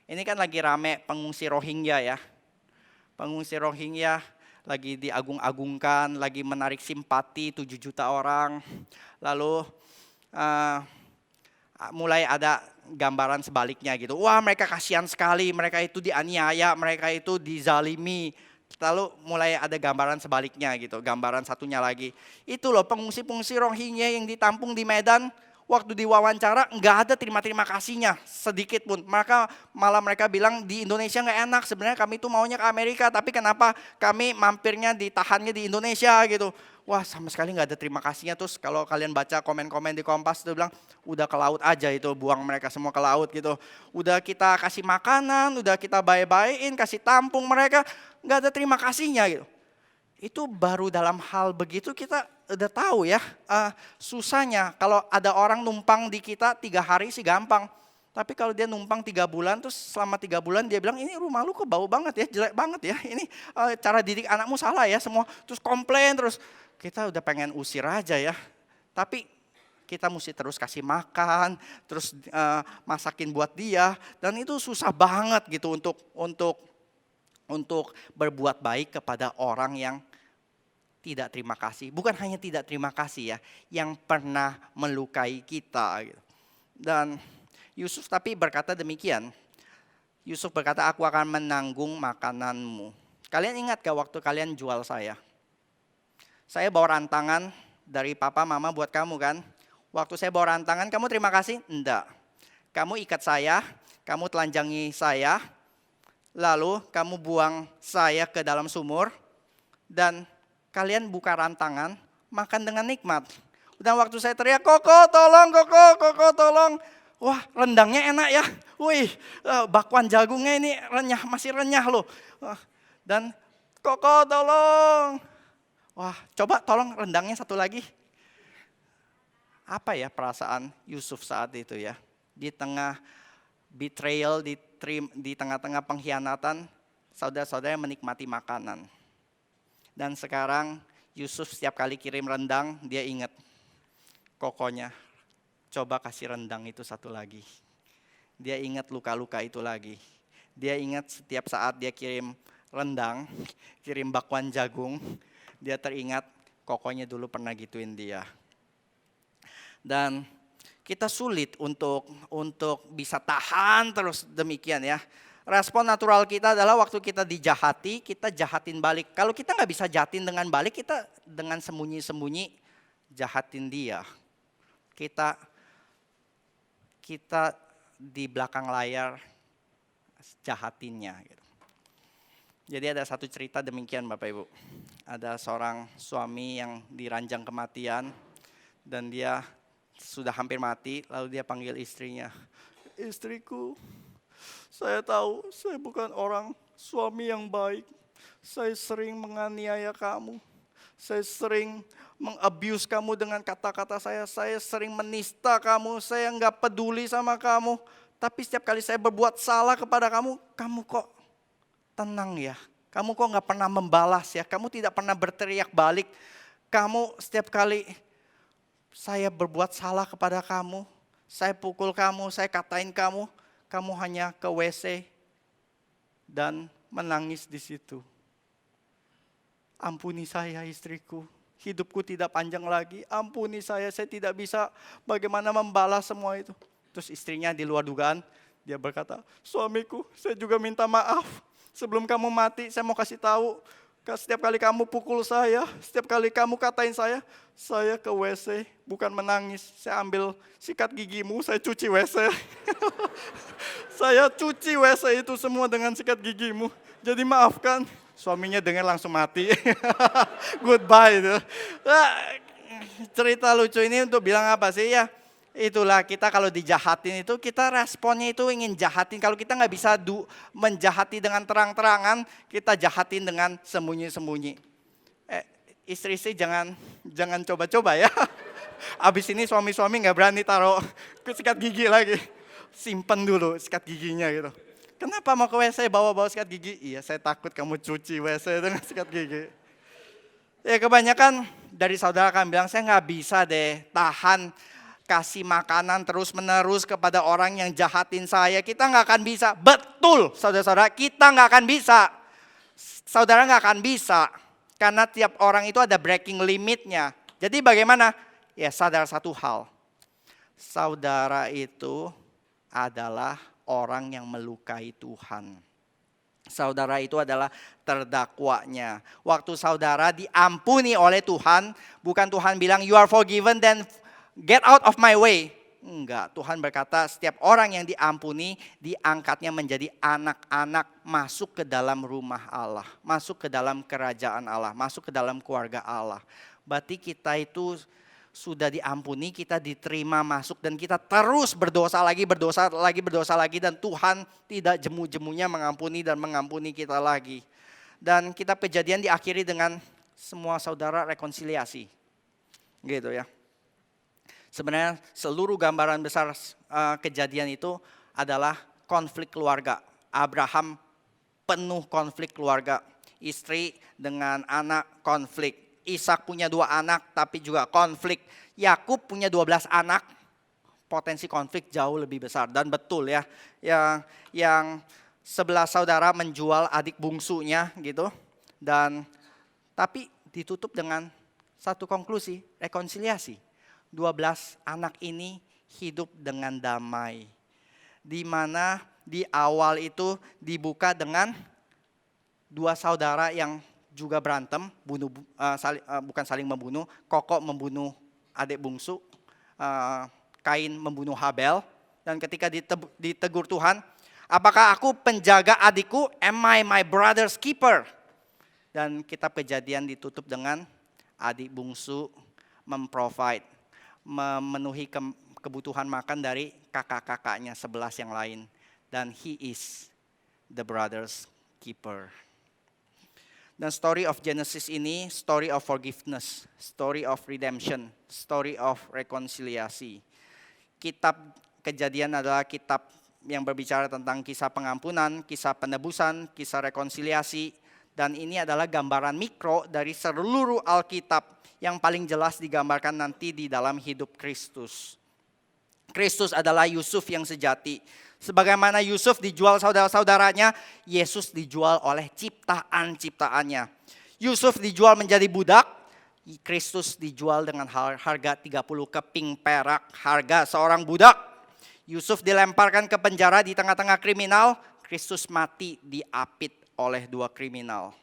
Ini kan lagi rame pengungsi Rohingya ya. Pengungsi Rohingya lagi diagung-agungkan, lagi menarik simpati 7 juta orang. Lalu mulai ada gambaran sebaliknya gitu. Wah, mereka kasihan sekali, mereka itu dianiaya, mereka itu dizalimi. Lalu mulai ada gambaran sebaliknya gitu, gambaran satunya lagi. Itu loh pengungsi-pengungsi Rohingya yang ditampung di Medan, waktu diwawancara nggak ada terima kasihnya sedikit pun. Malah mereka bilang di Indonesia nggak enak, sebenarnya kami itu maunya ke Amerika, tapi kenapa kami mampirnya ditahannya di Indonesia gitu. Wah, sama sekali nggak ada terima kasihnya. Terus kalau kalian baca komen-komen di Kompas itu bilang, udah ke laut aja itu, buang mereka semua ke laut gitu. Udah kita kasih makanan, udah kita baik-baikin, kasih tampung mereka, nggak ada terima kasihnya gitu. Itu baru dalam hal begitu kita udah tahu ya susahnya. Kalau ada orang numpang di kita 3 hari sih gampang. Tapi kalau dia numpang 3 bulan, terus selama 3 bulan dia bilang, ini rumah lu kok bau banget ya, jelek banget ya. Ini cara didik anakmu salah ya semua. Terus komplain terus. Kita udah pengen usir aja ya. Tapi kita mesti terus kasih makan, terus masakin buat dia. Dan itu susah banget gitu untuk berbuat baik kepada orang yang tidak terima kasih. Bukan hanya tidak terima kasih ya, yang pernah melukai kita. Dan Yusuf tapi berkata demikian. Yusuf berkata, aku akan menanggung makananmu. Kalian ingat gak waktu kalian jual saya? Saya bawa rantangan dari papa mama buat kamu kan. Waktu saya bawa rantangan, kamu terima kasih? Enggak. Kamu ikat saya, kamu telanjangi saya, lalu kamu buang saya ke dalam sumur, dan kalian buka rantangan, makan dengan nikmat. Dan waktu saya teriak, Koko tolong, Koko tolong. Wah, rendangnya enak ya. Wih, bakwan jagungnya ini renyah, masih renyah loh. Dan Koko tolong. Wah, coba tolong rendangnya satu lagi. Apa ya perasaan Yusuf saat itu ya? Di tengah betrayal, di tengah-tengah pengkhianatan, saudara-saudara menikmati makanan. Dan sekarang Yusuf setiap kali kirim rendang, dia ingat kokonya. Coba kasih rendang itu satu lagi. Dia ingat luka-luka itu lagi. Dia ingat setiap saat dia kirim rendang, kirim bakwan jagung, dia teringat kokonya dulu pernah gituin dia. Dan kita sulit untuk bisa tahan terus demikian ya. Respon natural kita adalah waktu kita dijahati, kita jahatin balik. Kalau kita nggak bisa jahatin dengan balik, kita dengan sembunyi-sembunyi jahatin dia. Kita di belakang layar jahatinnya gitu. Jadi ada satu cerita demikian Bapak Ibu. Ada seorang suami yang diranjang kematian dan dia sudah hampir mati, lalu dia panggil istrinya. Istriku, saya tahu saya bukan orang suami yang baik. Saya sering menganiaya kamu. Saya sering mengabuse kamu dengan kata-kata saya. Saya sering menista kamu. Saya enggak peduli sama kamu. Tapi setiap kali saya berbuat salah kepada kamu, kamu kok tenang ya. Kamu kok gak pernah membalas ya. Kamu tidak pernah berteriak balik. Kamu setiap kali saya berbuat salah kepada kamu, saya pukul kamu, saya katain kamu, kamu hanya ke WC dan menangis di situ. Ampuni saya istriku, hidupku tidak panjang lagi, ampuni saya tidak bisa bagaimana membalas semua itu. Terus istrinya di luar dugaan, dia berkata, suamiku saya juga minta maaf. Sebelum kamu mati saya mau kasih tahu, setiap kali kamu pukul saya, setiap kali kamu katain saya ke WC bukan menangis. Saya ambil sikat gigimu, saya cuci WC. Saya cuci WC itu semua dengan sikat gigimu. Jadi maafkan. Suaminya dengar langsung mati. Goodbye itu. Cerita lucu ini untuk bilang apa sih ya? Itulah kita kalau dijahatin itu kita responnya itu ingin jahatin. Kalau kita nggak bisa menjahati dengan terang-terangan, kita jahatin dengan sembunyi-sembunyi. Istri-istri jangan coba-coba ya. Abis ini suami-suami nggak berani taruh sikat gigi lagi. Simpen dulu sikat giginya gitu. Kenapa mau ke WC bawa-bawa sikat gigi? Iya saya takut kamu cuci WC dengan sikat gigi. Ya kebanyakan dari saudara akan bilang saya nggak bisa deh tahan kasih makanan terus-menerus kepada orang yang jahatin saya. Kita nggak akan bisa. Betul saudara-saudara, kita nggak akan bisa. Saudara nggak akan bisa. Karena tiap orang itu ada breaking limitnya. Jadi bagaimana? Ya sadar satu hal. Saudara itu adalah orang yang melukai Tuhan. Saudara itu adalah terdakwanya. Waktu saudara diampuni oleh Tuhan, bukan Tuhan bilang you are forgiven then get out of my way. Enggak, Tuhan berkata setiap orang yang diampuni diangkatnya menjadi anak-anak masuk ke dalam rumah Allah, masuk ke dalam kerajaan Allah, masuk ke dalam keluarga Allah. Berarti kita itu sudah diampuni, kita diterima masuk dan kita terus berdosa lagi dan Tuhan tidak jemu-jemunya mengampuni dan mengampuni kita lagi. Dan kitab Kejadian diakhiri dengan semua saudara rekonsiliasi. Gitu ya. Sebenarnya seluruh gambaran besar Kejadian itu adalah konflik keluarga. Abraham penuh konflik keluarga. Istri dengan anak konflik. Ishak punya 2 anak tapi juga konflik. Yakub punya 12 anak, potensi konflik jauh lebih besar. Dan betul ya, yang 11 saudara menjual adik bungsunya gitu. Tapi ditutup dengan satu konklusi, rekonsiliasi. 12 anak ini hidup dengan damai. Di mana di awal itu dibuka dengan 2 saudara yang juga berantem, bukan saling membunuh. Kokok membunuh adik bungsu, Kain membunuh Habel. Dan ketika ditegur Tuhan, apakah aku penjaga adikku? Am I my brother's keeper? Dan kitab Kejadian ditutup dengan adik bungsu memprovide, memenuhi kebutuhan makan dari kakak-kakaknya 11 yang lain. Dan he is the brother's keeper. Dan story of Genesis ini story of forgiveness, story of redemption, story of rekonsiliasi. Kitab Kejadian adalah kitab yang berbicara tentang kisah pengampunan, kisah penebusan, kisah rekonsiliasi. Dan ini adalah gambaran mikro dari seluruh Alkitab yang paling jelas digambarkan nanti di dalam hidup Kristus. Kristus adalah Yusuf yang sejati. Sebagaimana Yusuf dijual saudara-saudaranya, Yesus dijual oleh ciptaan-ciptaannya. Yusuf dijual menjadi budak, Kristus dijual dengan harga 30 keping perak, harga seorang budak. Yusuf dilemparkan ke penjara di tengah-tengah kriminal, Kristus mati diapit oleh 2 kriminal.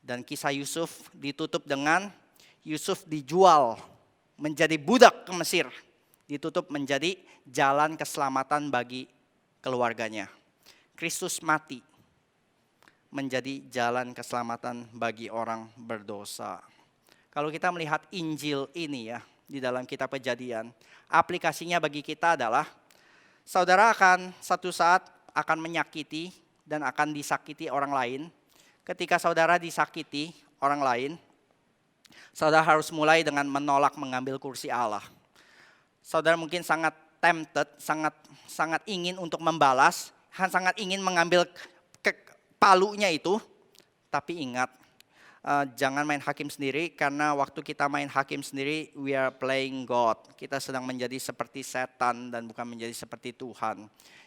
Dan kisah Yusuf ditutup dengan Yusuf dijual menjadi budak ke Mesir. Ditutup menjadi jalan keselamatan bagi keluarganya. Kristus mati menjadi jalan keselamatan bagi orang berdosa. Kalau kita melihat Injil ini ya di dalam kitab Kejadian, aplikasinya bagi kita adalah saudara akan satu saat akan menyakiti dan akan disakiti orang lain. Ketika saudara disakiti orang lain, saudara harus mulai dengan menolak mengambil kursi Allah. Saudara mungkin sangat tempted, sangat ingin untuk membalas, sangat ingin mengambil palunya itu. Tapi ingat, jangan main hakim sendiri, karena waktu kita main hakim sendiri, we are playing God. Kita sedang menjadi seperti setan dan bukan menjadi seperti Tuhan.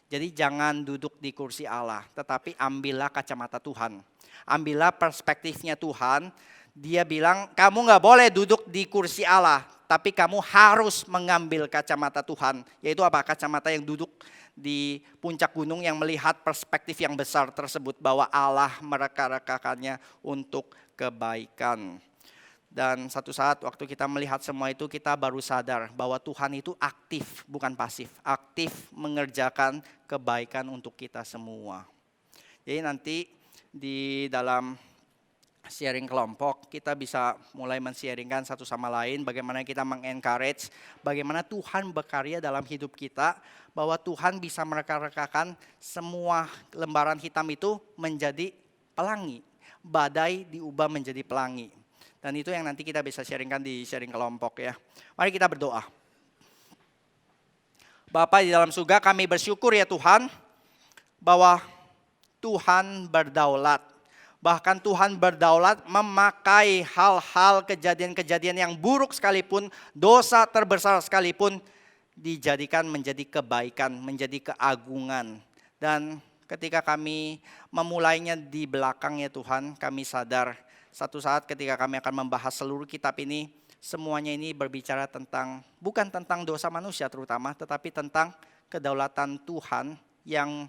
Jadi jangan duduk di kursi Allah, tetapi ambillah kacamata Tuhan. Ambillah perspektifnya Tuhan. Dia bilang, kamu gak boleh duduk di kursi Allah, tapi kamu harus mengambil kacamata Tuhan. Yaitu apa? Kacamata yang duduk di puncak gunung yang melihat perspektif yang besar tersebut, bahwa Allah mereka-rekakannya untuk kebaikan. Dan satu saat waktu kita melihat semua itu, kita baru sadar bahwa Tuhan itu aktif, bukan pasif. Aktif mengerjakan kebaikan untuk kita semua. Jadi nanti di dalam sharing kelompok, kita bisa mulai men-sharingkan satu sama lain bagaimana kita meng-encourage, bagaimana Tuhan berkarya dalam hidup kita, bahwa Tuhan bisa mereka-rekakan semua lembaran hitam itu menjadi pelangi. Badai diubah menjadi pelangi. Dan itu yang nanti kita bisa sharingkan di sharing kelompok ya. Mari kita berdoa. Bapa di dalam surga, kami bersyukur ya Tuhan, bahwa Tuhan berdaulat. Bahkan Tuhan berdaulat memakai hal-hal kejadian-kejadian yang buruk sekalipun, dosa terbesar sekalipun, dijadikan menjadi kebaikan, menjadi keagungan. Dan ketika kami memulainya di belakang ya Tuhan, kami sadar satu saat ketika kami akan membahas seluruh kitab ini, semuanya ini berbicara tentang, bukan tentang dosa manusia terutama, tetapi tentang kedaulatan Tuhan yang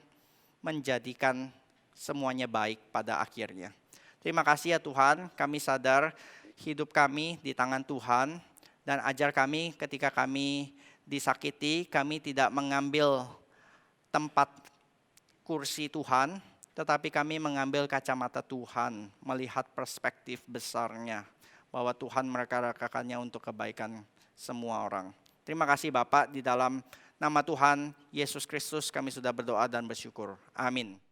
menjadikan semuanya baik pada akhirnya. Terima kasih ya Tuhan, kami sadar hidup kami di tangan Tuhan, dan ajar kami ketika kami disakiti, kami tidak mengambil tempat kursi Tuhan, tetapi kami mengambil kacamata Tuhan, melihat perspektif besarnya, bahwa Tuhan mereka-rekakannya untuk kebaikan semua orang. Terima kasih Bapak, di dalam nama Tuhan Yesus Kristus kami sudah berdoa dan bersyukur. Amin.